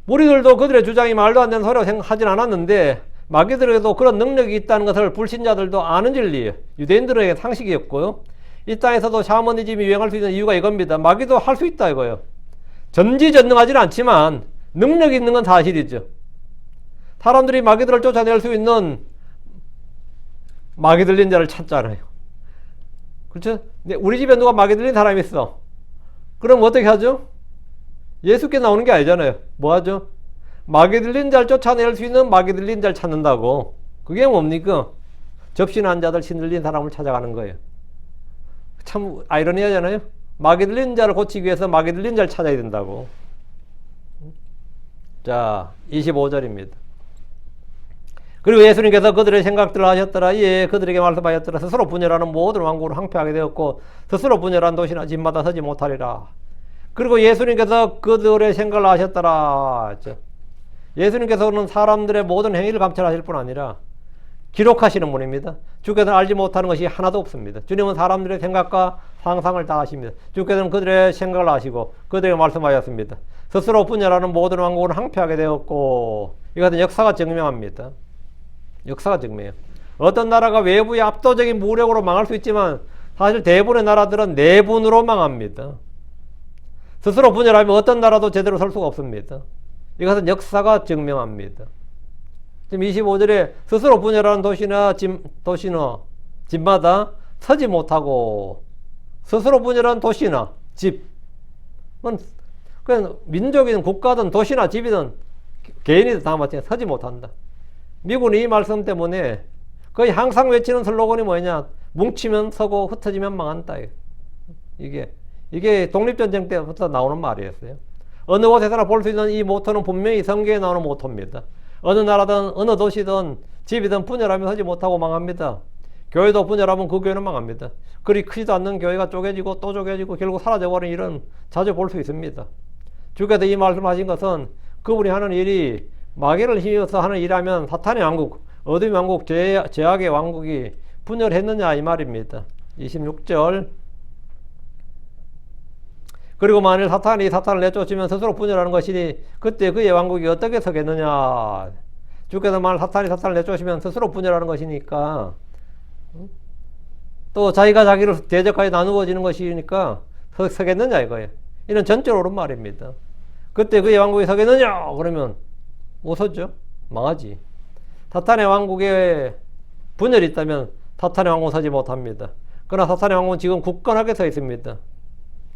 [SPEAKER 1] 무리들도 그들의 주장이 말도 안 되는 소리라고 생각하진 않았는데 마귀들에게도 그런 능력이 있다는 것을 불신자들도 아는 진리예요. 유대인들에게 상식이었고요. 이 땅에서도 샤머니즘이 유행할 수 있는 이유가 이겁니다. 마귀도 할 수 있다 이거예요. 전지전능하지는 않지만 능력이 있는 건 사실이죠. 사람들이 마귀들을 쫓아낼 수 있는 마귀 들린 자를 찾잖아요. 그렇죠? 근데 우리 집에 누가 마귀 들린 사람이 있어. 그럼 어떻게 하죠? 예수께 나오는 게 아니잖아요. 뭐 하죠? 마귀 들린 자를 쫓아낼 수 있는 마귀 들린 자를 찾는다고. 그게 뭡니까? 접신한 자들 신들린 사람을 찾아가는 거예요. 참 아이러니하잖아요. 마귀 들린 자를 고치기 위해서 마귀 들린 자를 찾아야 된다고. 자, 25절입니다. 그리고 예수님께서 그들의 생각들을 하셨더라. 예, 그들에게 말씀하셨더라. 스스로 분열하는 모든 왕국을 황폐하게 되었고 스스로 분열한 도시나 집마다 서지 못하리라. 그리고 예수님께서 그들의 생각을 하셨더라. 예수님께서는 사람들의 모든 행위를 감찰하실 뿐 아니라 기록하시는 분입니다. 주께서는 알지 못하는 것이 하나도 없습니다. 주님은 사람들의 생각과 상상을 다 아십니다. 주께서는 그들의 생각을 아시고 그들에게 말씀하셨습니다. 스스로 분열하는 모든 왕국은 황폐하게 되었고 이것은 역사가 증명합니다. 역사가 증명해요. 어떤 나라가 외부의 압도적인 무력으로 망할 수 있지만 사실 대부분의 나라들은 내분으로 망합니다. 스스로 분열하면 어떤 나라도 제대로 설 수가 없습니다. 이것은 역사가 증명합니다. 지금 25절에 스스로 분열하는 도시나 집마다 서지 못하고 스스로 분열한 도시나 집은 그냥 민족이든 국가든 도시나 집이든 개인이든 다 마찬가지로 서지 못한다. 미국은 이 말씀 때문에 거의 항상 외치는 슬로건이 뭐냐? 뭉치면 서고 흩어지면 망한다. 이게 독립전쟁 때부터 나오는 말이었어요. 어느 곳에서나 볼 수 있는 이 모토는 분명히 성경에 나오는 모토입니다. 어느 나라든 어느 도시든 집이든 분열하면 서지 못하고 망합니다. 교회도 분열하면 그 교회는 망합니다. 그리 크지도 않는 교회가 쪼개지고 또 쪼개지고 결국 사라져버리는 일은 자주 볼 수 있습니다. 주께서 이 말씀하신 것은 그분이 하는 일이 마귀를 힘입어서 하는 일이라면 사탄의 왕국, 어둠의 왕국, 죄악의 왕국이 분열했느냐 이 말입니다. 26절 그리고 만일 사탄이 사탄을 내쫓으면 스스로 분열하는 것이니 그때 그의 왕국이 어떻게 서겠느냐. 주께서 만일 사탄이 사탄을 내쫓으면 스스로 분열하는 것이니까 또 자기가 자기를 대적하여 나누어지는 것이니까 서겠느냐 이거예요. 이런 전적으로 옳은 말입니다. 그때 그의 왕국이 서겠느냐 그러면 못 서죠. 망하지. 사탄의 왕국에 분열이 있다면 사탄의 왕국은 서지 못합니다. 그러나 사탄의 왕국은 지금 굳건하게 서 있습니다.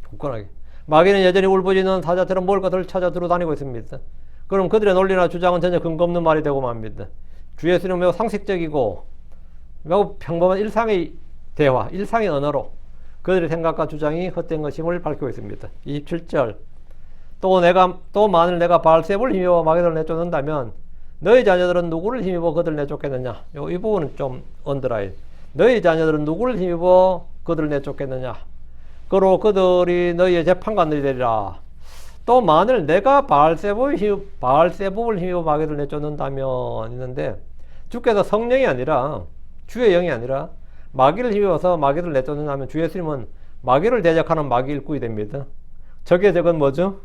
[SPEAKER 1] 굳건하게. 마귀는 여전히 울부짖는 사자처럼 먹을 것을 찾아 들어 다니고 있습니다. 그럼 그들의 논리나 주장은 전혀 근거 없는 말이 되고 맙니다. 주 예수는 매우 상식적이고 매우 평범한 일상의 대화, 일상의 언어로 그들의 생각과 주장이 헛된 것임을 밝히고 있습니다. 27절 또 만일 내가 바알세불을 힘입어 마귀들을 내쫓는다면 너희 자녀들은 누구를 힘입어 그들을 내쫓겠느냐. 이 부분은 좀 언더라인. 너희 자녀들은 누구를 힘입어 그들을 내쫓겠느냐. 그로 그들이 너희의 재판관들이 되리라. 또 만일 내가 바알세불을 힘입어 마귀를 내쫓는다면 있는데, 주께서 성령이 아니라 주의 영이 아니라 마귀를 힘입어서 마귀를 내쫓는다면 주 예수님은 마귀를 대적하는 마귀 일꾼이 됩니다. 적의 적은 뭐죠?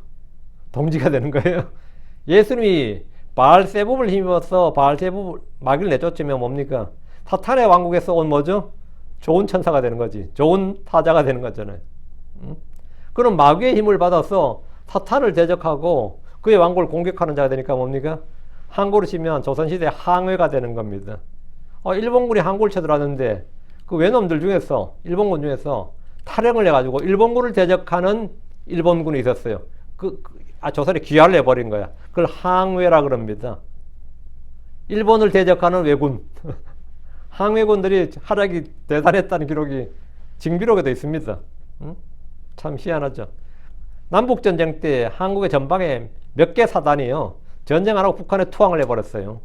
[SPEAKER 1] 동지가 되는 거예요. 예수님이 바알세불을 힘입어서 바알세불 마귀를 내쫓으면 뭡니까? 사탄의 왕국에서 온 뭐죠? 좋은 천사가 되는 거지. 좋은 타자가 되는 거잖아요. 그럼 마귀의 힘을 받아서 사탄을 대적하고 그의 왕국을 공격하는 자가 되니까 뭡니까? 한국으로 치면 조선시대 항해가 되는 겁니다. 일본군이 한국을 쳐들어왔는데 그 외놈들 중에서, 일본군 중에서 탈영을 해가지고 일본군을 대적하는 일본군이 있었어요. 조선이 귀화를 해버린 거야. 그걸 항해라 그럽니다. 일본을 대적하는 왜군. 항해군들이 활약이 대단했다는 기록이 징비록에 도 있습니다. 참 희한하죠. 남북전쟁 때 한국의 전방에 몇 개 사단이요, 전쟁 안 하고 북한에 투항을 해버렸어요.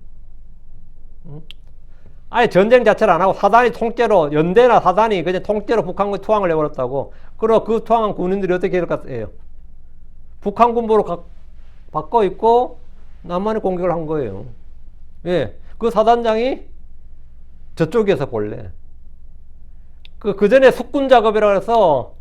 [SPEAKER 1] 아예 전쟁 자체를 안 하고 사단이 통째로, 연대나 사단이 그냥 통째로 북한군에 투항을 해버렸다고. 그리고 그 투항한 군인들이 어떻게 해요? 북한 군부로 바꿔 입고 남한에 공격을 한 거예요. 예, 그 사단장이 저쪽에서 본래. 그 전에 숙군 작업이라 해서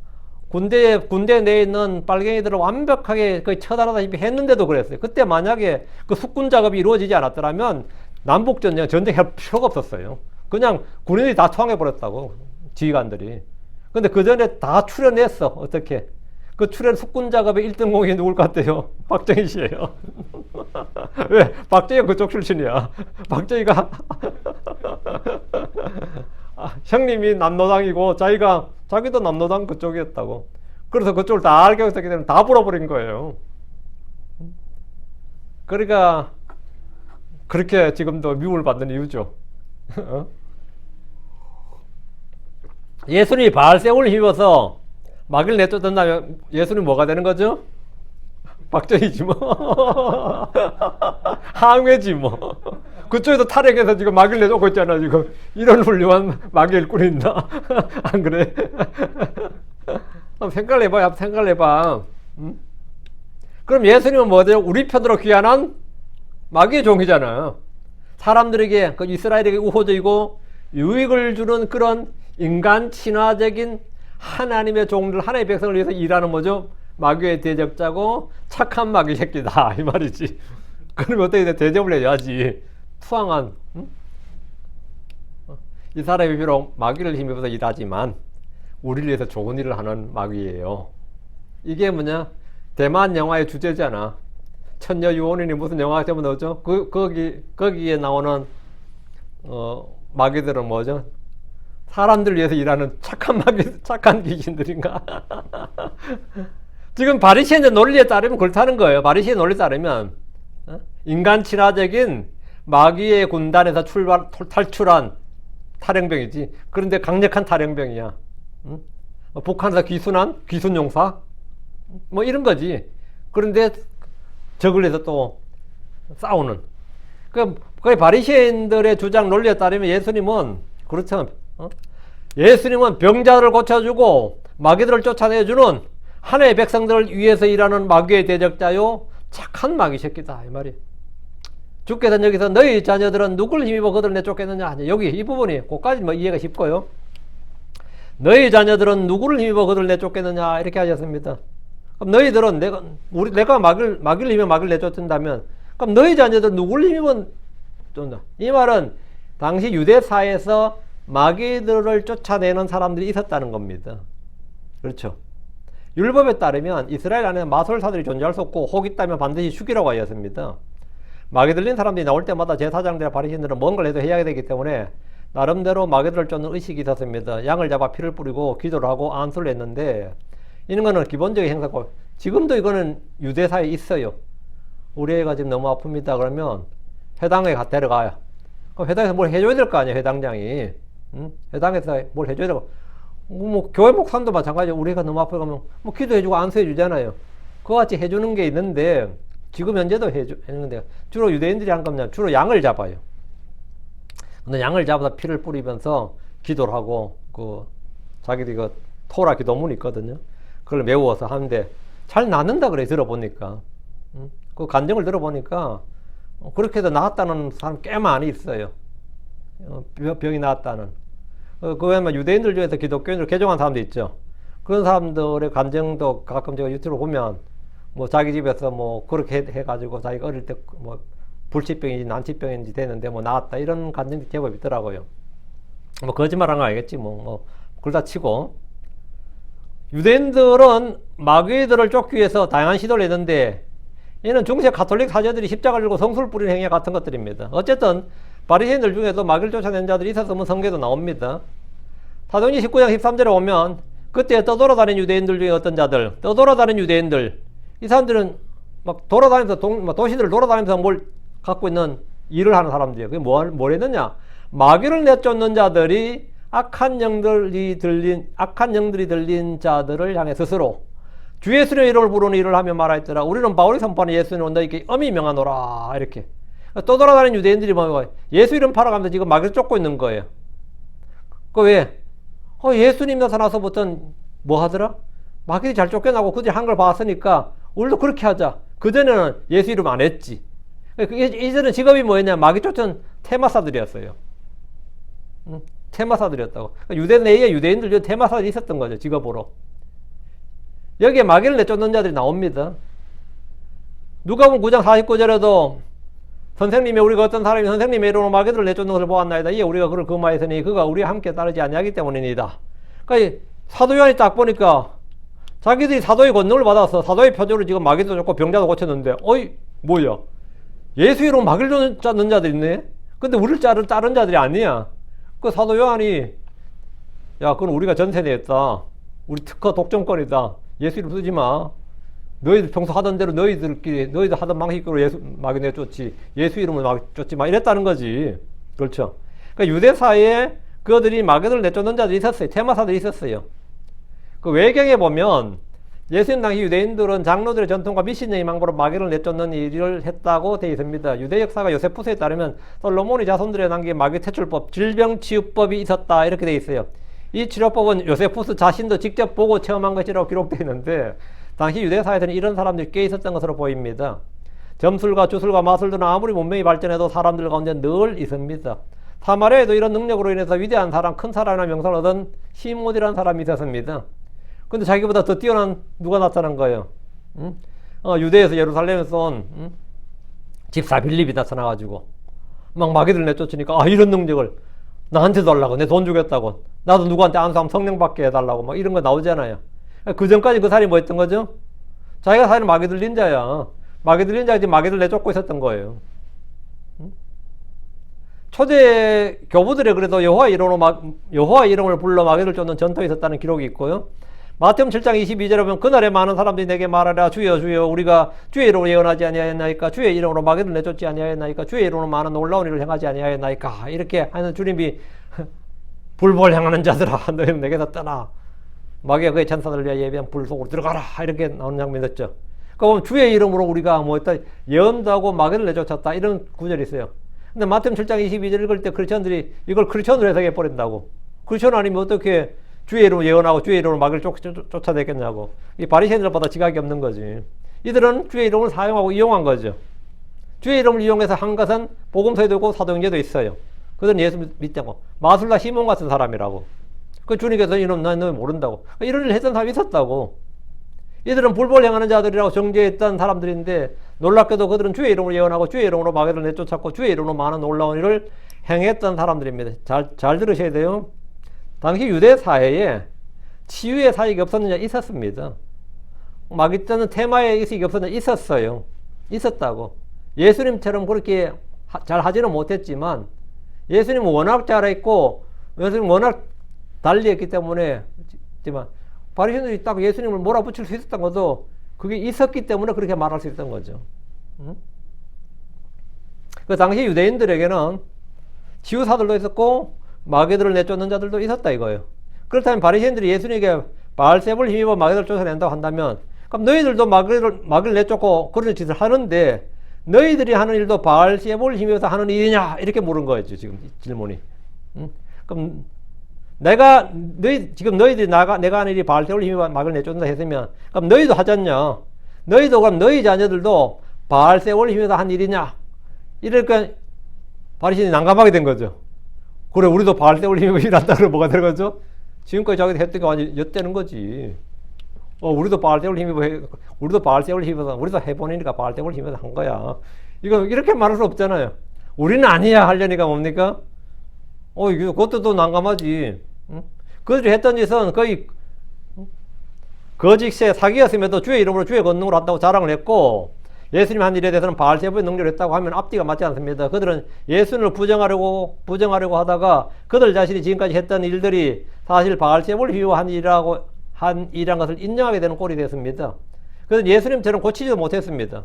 [SPEAKER 1] 군대 내에 있는 빨갱이들을 완벽하게 거의 처단하다시피 했는데도 그랬어요. 그때 만약에 그 숙군 작업이 이루어지지 않았더라면 남북전쟁, 전쟁할 필요가 없었어요. 그냥 군인들이 다 투항해버렸다고, 지휘관들이. 근데 그 전에 다 출연했어. 어떻게? 그 출연 숙군 작업의 1등 공이 누굴 것 같아요? 박정희 씨예요. 왜? 박정희가 그쪽 출신이야. 박정희가 형님이 남노당이고 자기도 남노당 그쪽이었다고. 그래서 그쪽을 다 알게 했기 때문에 다 불어버린 거예요. 그러니까 그렇게 지금도 미움을 받는 이유죠. 예수님이 바알세불을 힘입어서 마귀를 내쫓는다면 예수님 뭐가 되는 거죠? 박정희지 뭐. 항해지 뭐. 그쪽에서 탈핵해서 지금 마귀를 내쫓고 있잖아 지금. 이런 훌륭한 마귀 일꾼이 있나? 안 그래? 생각을 해봐. 그럼 예수님은 뭐죠? 우리 편으로 귀환한 마귀의 종이잖아요. 사람들에게, 그 이스라엘에게 우호적이고 유익을 주는 그런 인간 친화적인 하나님의 종들, 하나님의 백성을 위해서 일하는 뭐죠? 마귀의 대적자고 착한 마귀 새끼다 이 말이지. 그러면 어떻게 돼? 대접을 해야지. 투항한 이 사람이 비록 마귀를 힘입어서 일하지만 우리를 위해서 좋은 일을 하는 마귀예요. 이게 뭐냐? 대만 영화의 주제잖아. 천녀 유혼인이 무슨 영화 제목 나오죠? 거기에 나오는 마귀들은 뭐죠? 사람들 위해서 일하는 착한 귀신들인가? 지금 바리새인의 논리에 따르면 그렇다는 거예요. 바리새인의 논리에 따르면 인간 친화적인 마귀의 군단에서 탈출한 탈영병이지. 그런데 강력한 탈영병이야. 북한에서 귀순용사? 뭐 이런 거지. 그런데 적을 해서 또 싸우는. 그 바리새인들의 주장 논리에 따르면 예수님은 그렇잖아. 예수님은 병자들을 고쳐주고 마귀들을 쫓아내주는 하나님의 백성들을 위해서 일하는 마귀의 대적자요 착한 마귀 새끼다 이 말이에요. 주께서는 여기서 너희 자녀들은 누굴 힘입어 그들을 내쫓겠느냐. 여기 이 부분이 그까지 뭐 이해가 쉽고요. 너희 자녀들은 누구를 힘입어 그들을 내쫓겠느냐 이렇게 하셨습니다. 그럼 너희들은 내가 마귀를 힘입어 마귀를 내쫓는다면 그럼 너희 자녀들 누구를 힘입어 쫓나? 이 말은 당시 유대사에서 마귀들을 쫓아내는 사람들이 있었다는 겁니다. 그렇죠. 율법에 따르면 이스라엘 안에 마술사들이 존재할 수 없고 혹 있다면 반드시 죽이라고 하였습니다. 마귀 들린 사람들이 나올 때마다 제사장들과 바리새인들은 뭔가를 해도 해야 되기 때문에 나름대로 마귀들을 쫓는 의식이 있었습니다. 양을 잡아 피를 뿌리고 기도를 하고 안수를 했는데 이런 거는 기본적인 행사고 지금도 이거는 유대사에 있어요. 우리 애가 지금 너무 아픕니다. 그러면 회당에 데려가요. 그럼 회당에서 뭘 해줘야 될 거 아니에요. 회당장이. 회당에서 뭘 해줘야 되고 뭐 교회 목사도 마찬가지예요. 우리 애가 너무 아프고 하면 뭐 기도해주고 안수해주잖아요. 그거 같이 해주는 게 있는데 지금 현재도 해주는데 주로 유대인들이 한 겁니다. 주로 양을 잡아요. 근데 양을 잡아서 피를 뿌리면서 기도를 하고 자기들이 토라 기도문이 있거든요. 그걸 외워서 하는데 잘 낫는다 그래, 들어보니까. 그 간증을 들어보니까 그렇게 해서 나았다는 사람 꽤 많이 있어요. 병이 나았다는. 그 외에 유대인들 중에서 기독교인으로 개종한 사람도 있죠. 그런 사람들의 간증도 가끔 제가 유튜브로 보면 뭐 자기 집에서 뭐 그렇게 해가지고 자기가 어릴 때 뭐 불치병인지 난치병인지 되는데 뭐 나았다 이런 간증이 제법 있더라고요. 뭐 거짓말한 거 알겠지 뭐 그걸 다 치고. 유대인들은 마귀들을 쫓기 위해서 다양한 시도를 했는데 얘는 중세 가톨릭 사제들이 십자가를 들고 성술 뿌리는 행위 같은 것들입니다. 어쨌든 바리새인들 중에도 마귀를 쫓아낸 자들이 있었으면 성경에도 나옵니다. 사도행전 19장 13절에 보면 그때 떠돌아다니는 유대인들 중에 어떤 자들, 떠돌아다니는 유대인들, 이 사람들은 막 돌아다니면서 도시들을 돌아다니면서 뭘 갖고 있는 일을 하는 사람들이에요. 그게 뭘 했느냐? 마귀를 내쫓는 자들이 악한 영들이 들린 자들을 향해 스스로 주 예수의 이름을 부르는 일을 하며 말하였더라. 우리는 바울이 선포하는 예수는 너희에게 엄히 명하노라. 이렇게. 떠돌아다니는 유대인들이 뭐 예수 이름 팔아가면서 지금 마귀를 쫓고 있는 거예요. 그 왜? 예수님 나타나서부터는 뭐 하더라? 마귀들이 잘 쫓겨나고 그들이 한 걸 봤으니까 우리도 그렇게 하자. 그전에는 예수 이름 안 했지. 이들은 직업이 뭐였냐? 마귀 쫓은 테마사들이었어요. 테마사들이었다고. 유대 내에 유대인들 중에 테마사들이 있었던 거죠. 직업으로. 여기에 마귀를 내쫓는 자들이 나옵니다. 누가복음 9장 49절에도 선생님이 우리가 어떤 사람이 선생님의 이름으로 마귀들을 내쫓는 것을 보았나이다. 이에 우리가 그를 금하였으니 그가 우리와 함께 따르지 아니하기 때문이니다. 그러니까 사도 요한이 딱 보니까 자기들이 사도의 권능을 받아서 사도의 표적으로 지금 마귀도 쫓고 병자도 고쳤는데 어이 뭐야? 예수 이름으로 마귀를 쫓는 자들이 있네? 근데 우리를 따른 자들이 아니야. 그 사도 요한이 야 그건 우리가 전세대에 했다. 우리 특허 독점권이다. 예수 이름 쓰지 마. 너희들 평소 하던 대로 너희들 하던 방식으로 마귀 내쫓지. 예수 이름을 마귀 쫓지 마. 이랬다는 거지. 그렇죠. 그러니까 유대사에 그들이 마귀를 내쫓는 자들이 있었어요. 테마사들이 있었어요. 그 외경에 보면 예수님 당시 유대인들은 장로들의 전통과 미신의 망보로 마귀를 내쫓는 일을 했다고 되어 있습니다. 유대 역사가 요세푸스에 따르면 솔로몬이 자손들에 남긴 마귀 퇴출법, 질병치유법이 있었다 이렇게 되어 있어요. 이 치료법은 요세푸스 자신도 직접 보고 체험한 것이라고 기록되어 있는데 당시 유대사에서는 이런 사람들이 꽤 있었던 것으로 보입니다. 점술과 주술과 마술들은 아무리 문명이 발전해도 사람들 가운데 늘 있습니다. 사마리아에도 이런 능력으로 인해서 위대한 사람, 큰 사람이나 명성을 얻은 시몬이라는 사람이 있었습니다. 근데 자기보다 더 뛰어난 누가 나타난 거예요? 유대에서 예루살렘에서 온 집사 빌립이 나타나가지고 막 마귀들 내쫓으니까 이런 능력을 나한테 달라고, 내 돈 주겠다고, 나도 누구한테 안수하면 성령 받게 해달라고 막 이런 거 나오잖아요. 그 전까지 그 사람이 뭐 했던 거죠? 자기가 사실 마귀 들린 자야. 마귀 들린 자지 마귀들 내쫓고 있었던 거예요. 초대 교부들의 그래도 여호와 이름을 불러 마귀를 쫓는 전통이 있었다는 기록이 있고요. 마태복음 7장 22절에 보면 그날에 많은 사람들이 내게 말하라 주여 주여 우리가 주의 이름으로 예언하지 아니하였나이까 주의 이름으로 마귀를 내쫓지 아니하였나이까 주의 이름으로 많은 놀라운 일을 행하지 아니하였나이까 이렇게 하는 주님이 불복을 향하는 자들아 너희는 내게서 떠나 마귀가 그의 천사들을 위하여 예비한 불 속으로 들어가라 이렇게 나오는 장면이 있었죠. 그러니까 보면 주의 이름으로 우리가 뭐 했다 예언도 하고 마귀를 내쫓았다 이런 구절이 있어요. 근데 마태복음 7장 22절 읽을 때 크리스천들이 이걸 크리스천으로 해석해 버린다고. 크리스천 아니면 어떻게 주의 이름으로 예언하고 주의 이름으로 마귀를 쫓아내겠냐고. 이 바리새인들보다 지각이 없는 거지. 이들은 주의 이름을 사용하고 이용한 거죠. 주의 이름을 이용해서 한 것은 복음서에도 있고 사도행전에도 있어요. 그들은 예수 믿자고 마술라 시몬 같은 사람이라고. 그 주님께서 이놈 너 모른다고. 이런 일을 했던 사람이 있었다고. 이들은 불법을 행하는 자들이라고 정죄했던 사람들인데 놀랍게도 그들은 주의 이름으로 예언하고 주의 이름으로 마귀를 내쫓았고 주의 이름으로 많은 놀라운 일을 행했던 사람들입니다. 잘 들으셔야 돼요. 당시 유대 사회에 치유의 사역이 없었느냐? 있었습니다. 마귀 쫓는 테마의 의식이 없었느냐? 있었어요. 있었다고. 예수님처럼 그렇게 잘 하지는 못했지만 예수님은 워낙 잘했고 예수님은 워낙 달리 했기 때문에 했지만 바리새인들이 딱 예수님을 몰아붙일 수 있었던 것도 그게 있었기 때문에 그렇게 말할 수 있었던 거죠. 그 당시 유대인들에게는 치유사들도 있었고 마귀들을 내쫓는 자들도 있었다 이거예요. 그렇다면 바리새인들이 예수님에게 바알세불 힘입어 마귀들을 쫓아낸다고 한다면 그럼 너희들도 마귀를 내쫓고 그런 짓을 하는데 너희들이 하는 일도 바알세불 힘입어서 하는 일이냐 이렇게 물은 거였죠. 지금 질문이. 그럼 지금 너희들이 내가 하는 일이 바알세울 힘입어 막을 내쫓는다 했으면, 그럼 너희도 하잖냐? 너희도 그럼 너희 자녀들도 바알세울 힘입어 한 일이냐? 이러니까 바리새인이 난감하게 된 거죠. 그래, 우리도 바알세울 힘입어 일한다 그러면 뭐가 되는 거죠? 지금까지 자기들 했던 게 완전히 엿되는 거지. 우리도 바알세울 힘입어 우리도 해보니까 바알세울 힘입어 한 거야. 이거 이렇게 말할 수 없잖아요. 우리는 아니야 하려니까 뭡니까? 그것도 또 난감하지. 응? 그들이 했던 짓은 거의 거짓의 사기였음에도 주의 이름으로 주의 권능으로 한다고 자랑을 했고, 예수님 한 일에 대해서는 바알세부의 능력을 했다고 하면 앞뒤가 맞지 않습니다. 그들은 예수님을 부정하려고 하다가 그들 자신이 지금까지 했던 일들이 사실 바알세부를 휘유한 일이란 것을 인정하게 되는 꼴이 됐습니다. 그래서 예수님처럼 고치지도 못했습니다.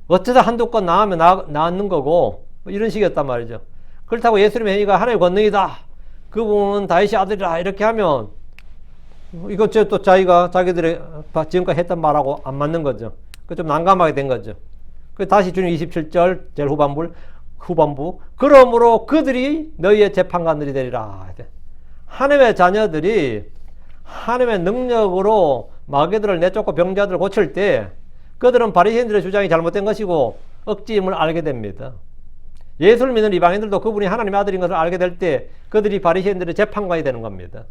[SPEAKER 1] 어쩌다 한두 건 나으면 나았는 거고, 이런 식이었단 말이죠. 그렇다고 예수님의 행위가 하나님의 권능이다, 그분은 다윗의 아들이라 이렇게 하면 이거 또 자기들의 지금까지 했던 말하고 안 맞는 거죠. 좀 난감하게 된 거죠. 다시 주님 27절 제일 후반부 그러므로 그들이 너희의 재판관들이 되리라. 하나님의 자녀들이 하나님의 능력으로 마귀들을 내쫓고 병자들을 고칠 때 그들은 바리새인들의 주장이 잘못된 것이고 억지임을 알게 됩니다. 예수를 믿는 이방인들도 그분이 하나님의 아들인 것을 알게 될 때 그들이 바리새인들의 재판관이 되는 겁니다.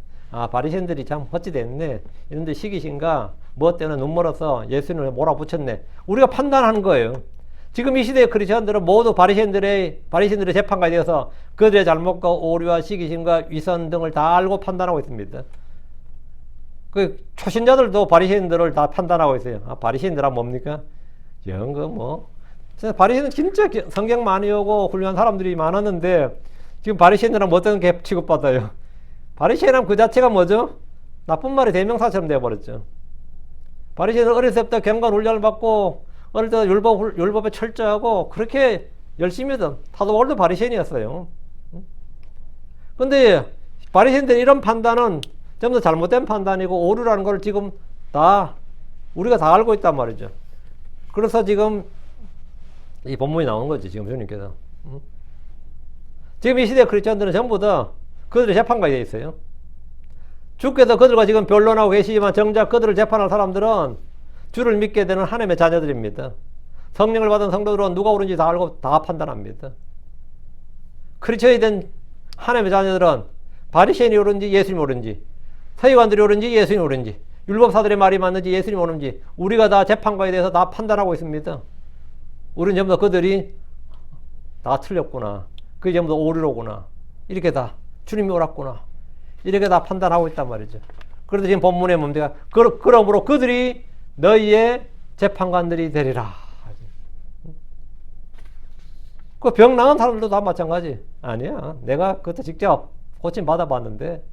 [SPEAKER 1] 바리새인들이 참 헛짓했네, 이런데 시기신가 뭐 때문에 눈멀어서 예수님을 몰아붙였네, 우리가 판단하는 거예요. 지금 이 시대의 크리스천들은 모두 바리새인들의 재판관이 되어서 그들의 잘못과 오류와 시기심과 위선 등을 다 알고 판단하고 있습니다. 초신자들도 바리새인들을 다 판단하고 있어요. 바리새인들은 뭡니까? 바리새인은 진짜 성경 많이 오고 훌륭한 사람들이 많았는데 지금 바리새인들은 어떤 게 취급받아요? 바리새인은 그 자체가 뭐죠? 나쁜 말의 대명사처럼 되어버렸죠. 바리새인은 어렸을 때부터 경건 훈련을 받고 어릴 때 율법에 철저하고 그렇게 열심히 하던 사도바울도 바리새인이었어요. 근데 바리새인들의 이런 판단은 전부 다 잘못된 판단이고 오류라는 걸 지금 우리가 다 알고 있단 말이죠. 그래서 지금 이 본문이 나오는 거지, 지금 주님께서. 지금 이 시대 크리스천들은 전부 다 그들의 재판관이 되어 있어요. 주께서 그들과 지금 변론하고 계시지만 정작 그들을 재판할 사람들은 주를 믿게 되는 하나님의 자녀들입니다. 성령을 받은 성도들은 누가 옳은지 다 알고 다 판단합니다. 크리스천이 된 하나님의 자녀들은 바리새인이 옳은지 예수님이 옳은지, 서기관들이 옳은지 예수님이 옳은지, 율법사들의 말이 맞는지 예수님이 옳은지 우리가 다 재판관에 대해서 다 판단하고 있습니다. 우리는 전부 다 그들이 다 틀렸구나, 그게 전부 다 오류로구나, 이렇게 다 주님이 옳았구나, 이렇게 다 판단하고 있단 말이죠. 그래서 지금 본문에 뭡니까? 그러므로 그들이 너희의 재판관들이 되리라. 그 병 나은 사람들도 다 마찬가지. 아니야, 내가 그때 직접 고침 받아봤는데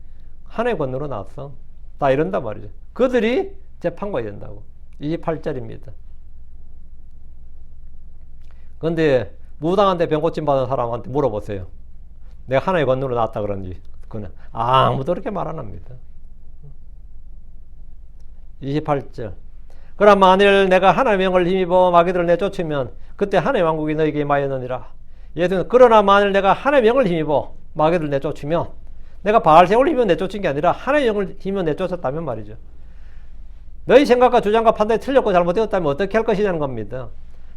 [SPEAKER 1] 하나의 권능으로 나왔어, 다 이런단 말이죠. 그들이 재판관이 된다고. 28절입니다. 근데 무당한테 병 고침 받은 사람한테 물어보세요. 내가 하나의 권능으로 나왔다 그런지. 그는 아무도 그렇게 말 안 합니다. 28절. 그럼 만일 내가 하나님의 명을 힘입어 마귀들을 내쫓으면 그때 하나님의 왕국이 너에게 임하였느니라. 예수는 그러나 만일 내가 하나님의 명을 힘입어 마귀들을 내쫓으면, 내가 바알세울 힘입어 내쫓은 게 아니라 하나님의 명을 힘입어 내쫓았다면 말이죠. 너희 생각과 주장과 판단이 틀렸고 잘못되었다면 어떻게 할 것이냐는 겁니다.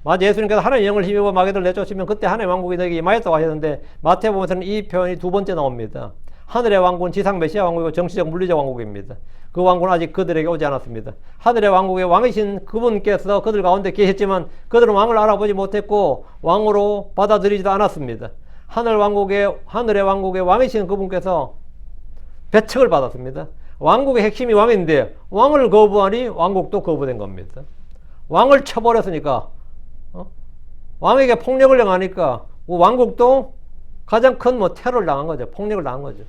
[SPEAKER 1] 만약 예수님께서 하나님의 영을 힘입어 마귀들을 내쫓으면 그때 하나님의 왕국이 너에게 임하였다고 하셨는데 마태복음에서는 이 표현이 두 번째 나옵니다. 하늘의 왕국은 지상 메시아 왕국이고 정치적 물리적 왕국입니다. 그 왕국은 아직 그들에게 오지 않았습니다. 하늘의 왕국의 왕이신 그분께서 그들 가운데 계셨지만 그들은 왕을 알아보지 못했고 왕으로 받아들이지도 않았습니다. 하늘의 왕국의 왕이신 그분께서 배척을 받았습니다. 왕국의 핵심이 왕인데 왕을 거부하니 왕국도 거부된 겁니다. 왕을 쳐버렸으니까, 왕에게 폭력을 당하니까 왕국도 가장 큰 테러를 당한 거죠. 폭력을 당한 거죠.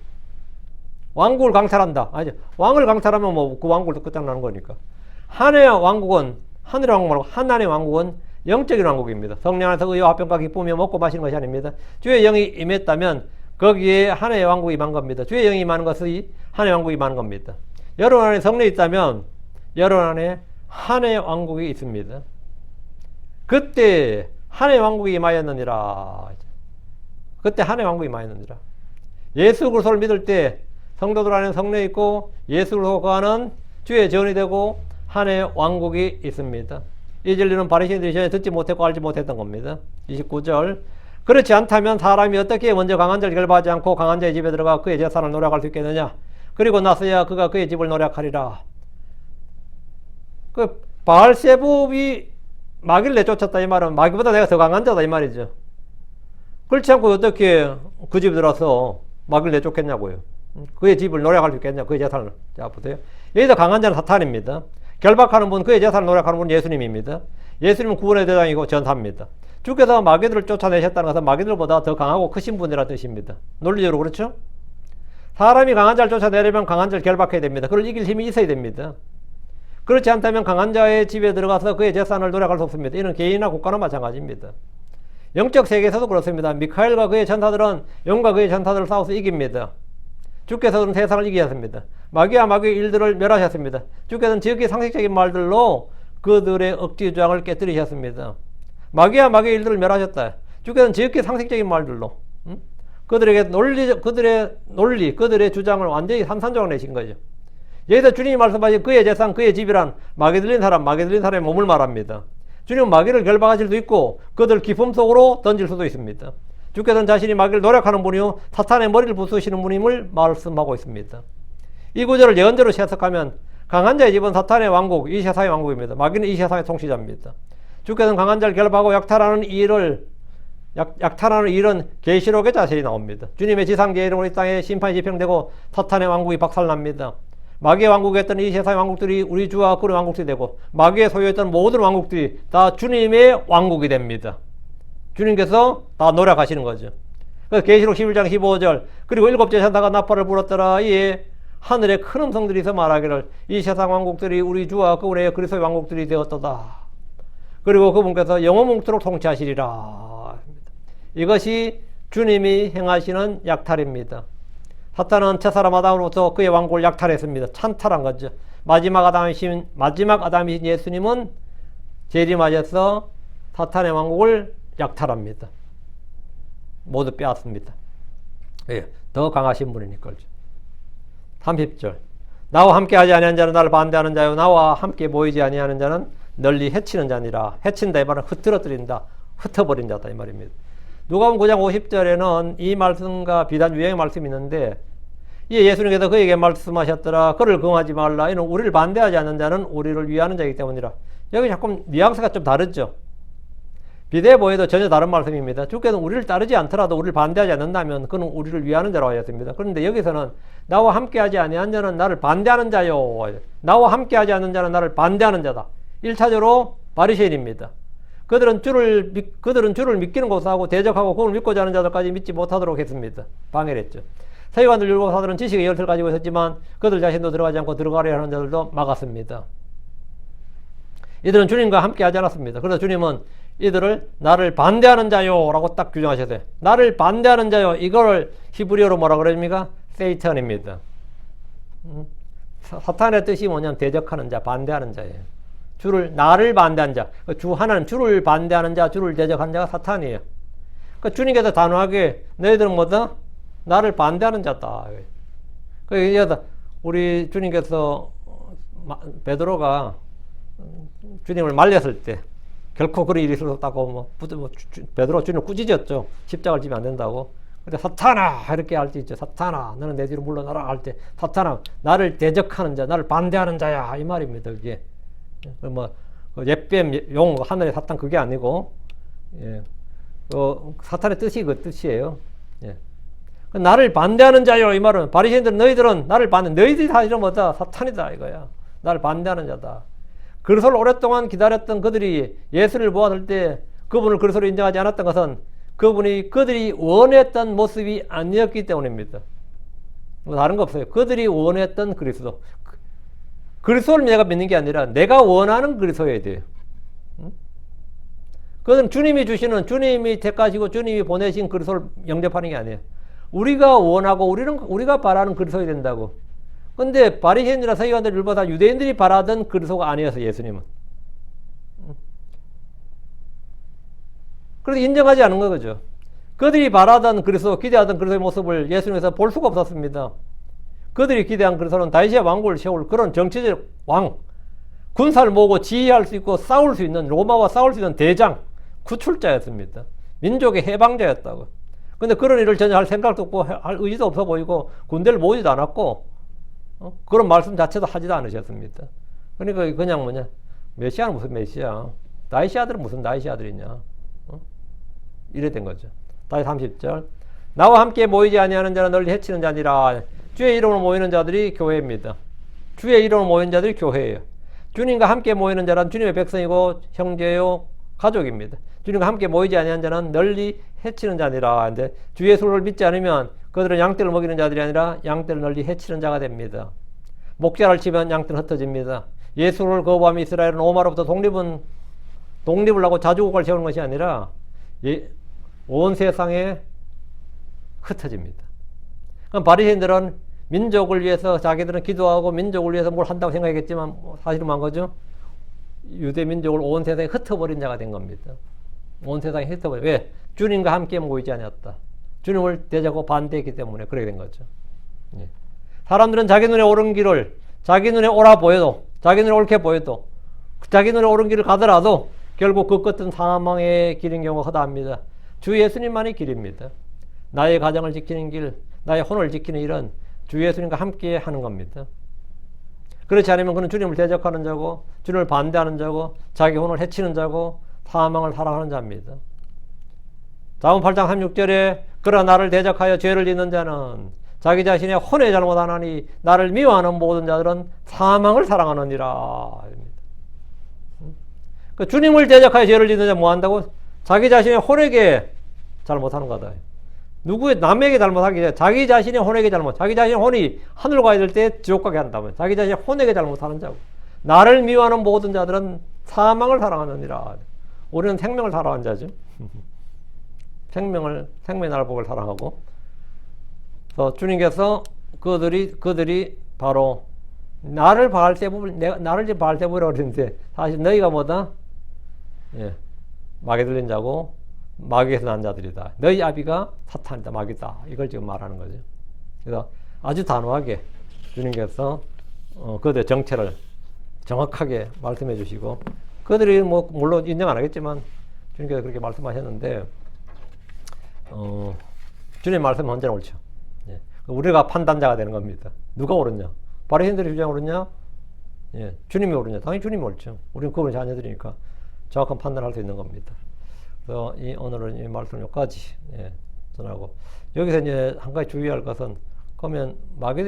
[SPEAKER 1] 왕국을 강탈한다. 아니죠. 왕을 강탈하면 그 왕국도 끝장나는 거니까. 하늘의 왕국은 하나님의 왕국은 영적인 왕국입니다. 성령 안에서 의와 화평과 기쁨이 먹고 마시는 것이 아닙니다. 주의 영이 임했다면 거기에 하나님의 왕국이 임한 겁니다. 주의 영이 임하는 것이 하나님의 왕국이 임하는 겁니다. 여러분 안에 성령이 있다면 여러분 안에 하나님의 왕국이 있습니다. 그때 하나님의 왕국이 임하였느니라. 그때 하나님의 왕국이 임하였느니라. 예수 그리스도를 믿을 때 성도들 안에 성령이 있고 예수로 거하는 주의 전이 되고 하나의 왕국이 있습니다. 이 진리는 바리새인들이 전에 듣지 못했고 알지 못했던 겁니다. 29절 그렇지 않다면 사람이 어떻게 먼저 강한 자를 결박하지 않고 강한 자의 집에 들어가 그의 재산을 노력할 수 있겠느냐. 그리고 나서야 그가 그의 집을 노력하리라. 그 바알세불이 마귀를 내쫓았다 이 말은 마귀보다 내가 더 강한 자다 이 말이죠. 그렇지 않고 어떻게 그 집에 들어서 마귀를 내쫓겠냐고요. 그의 집을 노력할 수 있겠냐. 그의 재산을. 자 보세요. 여기서 강한 자는 사탄입니다. 결박하는 분, 그의 재산을 노력하는 분은 예수님입니다. 예수님은 구원의 대장이고 전사입니다. 주께서 마귀들을 쫓아내셨다는 것은 마귀들보다 더 강하고 크신 분이라는 뜻입니다. 논리적으로 그렇죠? 사람이 강한 자를 쫓아내려면 강한 자를 결박해야 됩니다. 그걸 이길 힘이 있어야 됩니다. 그렇지 않다면 강한 자의 집에 들어가서 그의 재산을 노력할 수 없습니다. 이는 개인이나 국가나 마찬가지입니다. 영적 세계에서도 그렇습니다. 미카엘과 그의 전사들은 영과 그의 전사들을 싸워서 이깁니다. 주께서는 세상을 이기셨습니다. 마귀와 마귀의 일들을 멸하셨습니다. 주께서는 지극히 상식적인 말들로 그들의 억지 주장을 깨뜨리셨습니다. 마귀와 마귀의 일들을 멸하셨다. 주께서는 지극히 상식적인 말들로 그들에게 그들의 논리, 그들의 주장을 완전히 산산조각 내신 거죠. 여기서 주님이 말씀하신 그의 재산, 그의 집이란 마귀 들린 사람의 몸을 말합니다. 주님은 마귀를 결박하실 수도 있고 그들 기품 속으로 던질 수도 있습니다. 주께서는 자신이 마귀를 노력하는 분이요 사탄의 머리를 부수시는 분임을 말씀하고 있습니다. 이 구절을 예언대로 해석하면 강한 자의 집은 사탄의 왕국, 이 세상의 왕국입니다. 마귀는 이 세상의 통치자입니다. 주께서는 강한 자를 결박하고 약탈하는 일은 계시록에 자세히 나옵니다. 주님의 지상계의 이름으로 이 땅에 심판이 집행되고 사탄의 왕국이 박살납니다. 마귀의 왕국이었던 이 세상의 왕국들이 우리 주와 그의 왕국들이 되고 마귀의 소유했던 모든 왕국들이 다 주님의 왕국이 됩니다. 주님께서 다 노력하시는 거죠. 그래서 계시록 11장 15절 그리고 7째 천사가 나팔을 불었더라. 이에 하늘에 큰 음성들이서 말하기를 이 세상 왕국들이 우리 주와 그의 그리스도의 왕국들이 되었도다. 그리고 그분께서 영원토록 통치하시리라. 이것이 주님이 행하시는 약탈입니다. 사탄은 첫사람 아담으로부터 그의 왕국을 약탈했습니다. 찬탈한 거죠. 마지막 아담이신 예수님은 재림하셔서 사탄의 왕국을 약탈합니다. 모두 빼앗습니다. 예, 더 강하신 분이니까요. 30절 나와 함께 하지 아니하는 자는 나를 반대하는 자요 나와 함께 모이지 아니하는 자는 널리 해치는 자니라. 해친다 이 말은 흐트러뜨린다, 흩어버린 자다 이 말입니다. 누가복음 9장 50절에는 이 말씀과 비단 유형의 말씀이 있는데 이 예수님께서 그에게 말씀하셨더라. 그를 긍하지 말라. 이는 우리를 반대하지 않는 자는 우리를 위하는 자이기 때문이라. 여기 조금 뉘앙스가 좀 다르죠. 비대해 보여도 전혀 다른 말씀입니다. 주께서는 우리를 따르지 않더라도 우리를 반대하지 않는다면 그는 우리를 위하는 자라고 하셨습니다. 그런데 여기서는 나와 함께하지 아니한 자는 나를 반대하는 자요. 나와 함께하지 않는 자는 나를 반대하는 자다. 1차적으로 바리새인입니다. 그들은 주를 믿기는 것하고 대적하고 그걸 믿고자 하는 자들까지 믿지 못하도록 했습니다. 방해를 했죠. 서기관들 율법사들은 지식의 열쇠를 가지고 있었지만 그들 자신도 들어가지 않고 들어가려 하는 자들도 막았습니다. 이들은 주님과 함께 하지 않았습니다. 그래서 주님은 이들을 나를 반대하는 자요 라고 딱 규정하셨어요. 나를 반대하는 자요, 이걸 히브리어로 뭐라 그럽니까? 세이탄입니다. 사탄의 뜻이 뭐냐면 대적하는 자, 반대하는 자예요. 나를 반대하는 자, 주 하나는 주를 반대하는 자, 주를 대적하는 자가 사탄이에요. 그러니까 주님께서 단호하게 너희들은 뭐다? 나를 반대하는 자다. 그러니까 우리 주님께서 베드로가 주님을 말렸을 때 결코 그런 일이 있을 수 없다고 베드로 주님을 꾸짖었죠. 십자가를 지면 안 된다고. 근데 사탄아 이렇게 할 때 있죠. 사탄아 너는 내 뒤로 물러나라 할 때 사탄아 나를 대적하는 자, 나를 반대하는 자야 이 말입니다. 이게 옛뱀 용 하늘의 사탄 그게 아니고 예. 사탄의 뜻이 그 뜻이에요. 예. 나를 반대하는 자요 이 말은 바리새인들은 너희들은 나를 너희들이 다 이런 뭐다 사탄이다 이거야. 나를 반대하는 자다. 그리스도를 오랫동안 기다렸던 그들이 예수를 보았을 때 그분을 그리스도로 인정하지 않았던 것은 그들이 원했던 모습이 아니었기 때문입니다. 뭐 다른 거 없어요. 그들이 원했던 그리스도. 그리스도를 내가 믿는 게 아니라 내가 원하는 그리스도여야 돼요. 그것은 주님이 주시는, 주님이 택하시고 주님이 보내신 그리스도를 영접하는 게 아니에요. 우리가 원하고 우리가 바라는 그리스도여야 된다고. 근데 바리새인이나 서기관들 율법사 유대인들이 바라던 그리스도가 아니었어요. 예수님은. 그래서 인정하지 않은 거죠. 그들이 바라던 그리스도, 기대하던 그리스도의 모습을 예수님에서 볼 수가 없었습니다. 그들이 기대한 것은 다윗의 왕국을 세울 그런 정치적 왕, 군사를 모으고 지휘할 수 있고 싸울 수 있는, 로마와 싸울 수 있는 대장, 구출자였습니다. 민족의 해방자였다고. 근데 그런 일을 전혀 할 생각도 없고 할 의지도 없어 보이고 군대를 모으지도 않았고 그런 말씀 자체도 하지도 않으셨습니다. 그러니까 그냥 뭐냐, 메시아는 무슨 메시아, 다윗의 아들은 무슨 다윗의 아들이냐, 이래 된 거죠. 다시 30절. 나와 함께 모이지 아니하는 자는 널리 해치는 자니라. 주의 이름으로 모이는 자들이 교회입니다. 주의 이름으로 모이는 자들이 교회예요. 주님과 함께 모이는 자는 주님의 백성이고 형제요 가족입니다. 주님과 함께 모이지 아니한 자는 널리 해치는 자니라. 근데 주 예수를 믿지 않으면 그들은 양떼를 먹이는 자들이 아니라 양떼를 널리 해치는 자가 됩니다. 목자를 치면 양떼는 흩어집니다. 예수를 거부하면 이스라엘은 로마로부터 독립을 하고 자주국가를 세우는 것이 아니라 온 세상에 흩어집니다. 그럼 바리새인들은 민족을 위해서 자기들은 기도하고 민족을 위해서 뭘 한다고 생각했겠지만 사실은 한 거죠. 유대 민족을 온 세상에 흩어버린 자가 된 겁니다. 온 세상에 흩어버린. 왜? 주님과 함께 모이지 않았다. 주님을 대적하고 반대했기 때문에 그렇게 된 거죠. 예. 사람들은 자기 눈에 옳은 길을, 자기 눈에 옳아 보여도, 자기 눈에 옳게 보여도, 자기 눈에 옳은 길을 가더라도 결국 그 끝은 사망의 길인 경우가 허다합니다. 주 예수님만이 길입니다. 나의 가정을 지키는 길, 나의 혼을 지키는 일은 주 예수님과 함께 하는 겁니다. 그렇지 않으면 그는 주님을 대적하는 자고, 주님을 반대하는 자고, 자기 혼을 해치는 자고, 사망을 사랑하는 자입니다. 자문 8장 36절에 그러나 나를 대적하여 죄를 짓는 자는 자기 자신의 혼에 잘못하나니 나를 미워하는 모든 자들은 사망을 사랑하느니라. 그 주님을 대적하여 죄를 짓는 자는 뭐 한다고? 자기 자신의 혼에게 잘못하는 거다. 누구의 남에게 잘못하기 전에 자기 자신의 혼에게 잘못, 자기 자신의 혼이 하늘 가야 될 때 지옥 가게 한다면 자기 자신의 혼에게 잘못하는 자고, 나를 미워하는 모든 자들은 사망을 사랑하느니라. 우리는 생명을 사랑하는 자죠. 생명의 날복을 사랑하고, 주님께서 그들이 바로 나를 바알세부라고 그러는데 사실 너희가 뭐다? 예, 마귀 들린 자고 마귀에서 난 자들이다. 너희 아비가 사탄이다, 마귀다. 이걸 지금 말하는 거죠. 그래서 아주 단호하게 주님께서 그들의 정체를 정확하게 말씀해 주시고, 그들이 뭐 물론 인정 안 하겠지만 주님께서 그렇게 말씀하셨는데, 주님 말씀은 언제나 옳죠. 예. 우리가 판단자가 되는 겁니다. 누가 옳으냐? 바리새인들이 주장 옳으냐? 예. 주님이 옳으냐? 당연히 주님이 옳죠. 우리는 그분의 자녀들이니까 정확한 판단을 할 수 있는 겁니다. 그래서 오늘은 이 말씀 여기까지 전하고, 여기서 이제 한 가지 주의할 것은, 그러면 마귀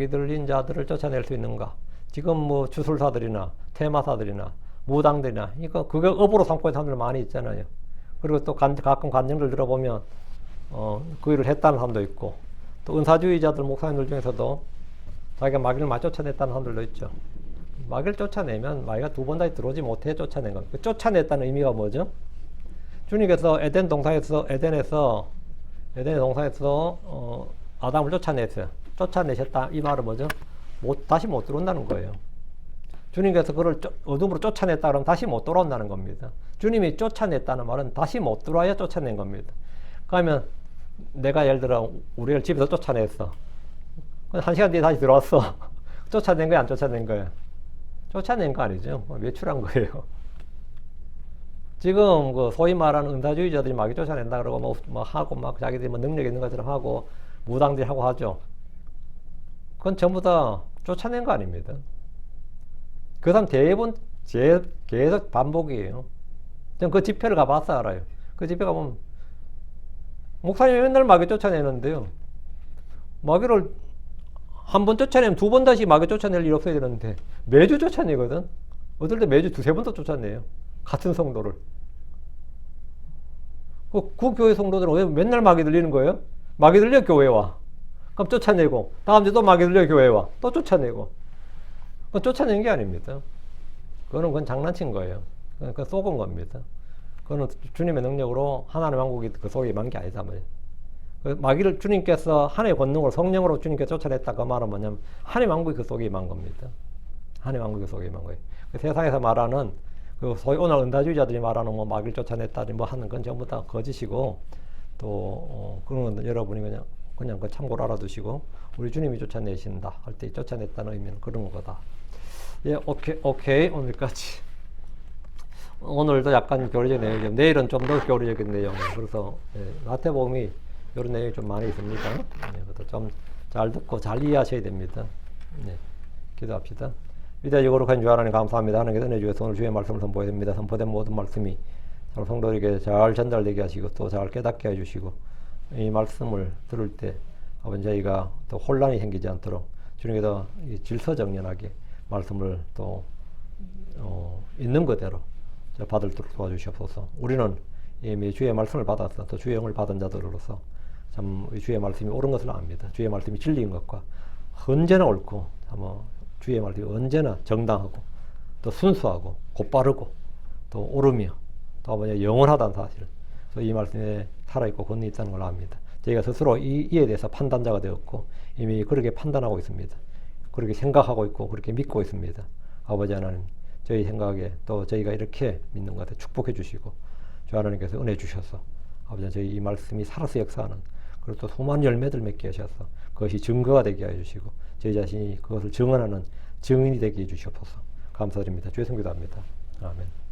[SPEAKER 1] 들린 자들을 쫓아낼 수 있는가? 지금 뭐 주술사들이나 테마사들이나 무당들이나 그게 업으로 삼고 있는 사람들 많이 있잖아요. 그리고 또 가끔 간증들 들어보면 그 일을 했다는 사람도 있고, 또 은사주의자들 목사님들 중에서도 자기가 마귀를 많이 쫓아냈다는 사람들도 있죠. 마귀를 쫓아내면 마귀가 두 번 다시 들어오지 못해 쫓아낸 겁니다. 쫓아냈다는 의미가 뭐죠? 주님께서 에덴 동산에서 아담을 쫓아냈어요. 쫓아내셨다. 이 말은 뭐죠? 다시 못 들어온다는 거예요. 주님께서 그를 어둠으로 쫓아냈다 그러면 다시 못 돌아온다는 겁니다. 주님이 쫓아냈다는 말은 다시 못 들어와야 쫓아낸 겁니다. 그러면 내가 예를 들어 우리를 집에서 쫓아냈어. 1시간 뒤에 다시 들어왔어. 쫓아낸 거야, 안 쫓아낸 거야? 쫓아낸 거 아니죠. 외출한 거예요. 지금 그 소위 말하는 은사주의자들이 마귀 쫓아낸다 그러고 뭐 하고 막 자기들이 뭐 능력 있는 것처럼 하고 무당들이 하고 하죠. 그건 전부 다 쫓아낸 거 아닙니다. 그 사람 대부분 계속 반복이에요. 전 그 집회를 가봐서 알아요. 그 집회 가보면 목사님이 맨날 마귀 쫓아내는데요. 마귀를 한 번 쫓아내면 두 번 다시 마귀 쫓아낼 일 없어야 되는데 매주 쫓아내거든. 어떨 때 매주 두세 번도 쫓아내요. 같은 성도를. 그 교회 성도들은 왜 맨날 마귀 들리는 거예요? 마귀 들려 교회에 와. 그럼 쫓아내고, 다음 주에 또 마귀 들려 교회에 와. 또 쫓아내고. 그건 쫓아낸 게 아닙니다. 그건 장난친 거예요. 그건 속은 겁니다. 그거는 주님의 능력으로 하나님의 왕국이 그 속에 임한 게 아니다 말이에요. 마귀를 주님께서 하나님의 권능으로 성령으로 주님께서 쫓아냈다 그 말은 뭐냐면 하나님의 왕국이 그 속에 임한 겁니다. 하나님의 왕국이 그 속에 임한 거예요. 그 세상에서 말하는 그 소위 오늘 은사주의자들이 말하는 뭐 마귀를 쫓아냈다니 뭐 하는 건 전부 다 거짓이고, 또 그런 건 여러분이 그냥 그냥 그 참고로 알아두시고 우리 주님이 쫓아내신다 할 때 쫓아냈다는 의미는 그런 거다. 예, 오케이. 오늘까지. 오늘도 약간 교리적 내용이죠. 내일은 좀 더 교리적인 내용. 그래서 마태복음이 이런 내용이 좀 많이 있습니다. 그것도 좀 잘 듣고 잘 이해하셔야 됩니다. 기도합시다. 위대하시고 거룩한 주 하나님 감사합니다. 하나님께 은혜 주셔서 오늘 주의 말씀을 선포해야 됩니다. 선포된 모든 말씀이 성도에게 잘 전달되게 하시고 또 잘 깨닫게 해주시고 이 말씀을 들을 때 아버지 저희가 또 혼란이 생기지 않도록 주님께서 질서정연하게 말씀을 또 있는 그대로 받을도록 도와주시옵소서. 우리는 이미 주의 말씀을 받아서 또 주의 영을 받은 자들로서 참 주의 말씀이 옳은 것을 압니다. 주의 말씀이 진리인 것과 언제나 옳고 주의 말씀이 언제나 정당하고 또 순수하고 곧바르고 또 옳으며 또 영원하다는 사실. 그래서 이 말씀에 살아있고 권능이 있다는 걸 압니다. 저희가 스스로 이에 대해서 판단자가 되었고 이미 그렇게 판단하고 있습니다. 그렇게 생각하고 있고 그렇게 믿고 있습니다. 아버지 하나님 저희 생각에 또 저희가 이렇게 믿는 것 같아 축복해 주시고 주 하나님께서 은혜 주셔서 아버지 저희 이 말씀이 살아서 역사하는 그리고 또 수많은 열매들 맺게 하셔서 그것이 증거가 되게 해주시고 저희 자신이 그것을 증언하는 증인이 되게 해주시옵소서. 감사드립니다. 주의 성기도합니다. 아멘.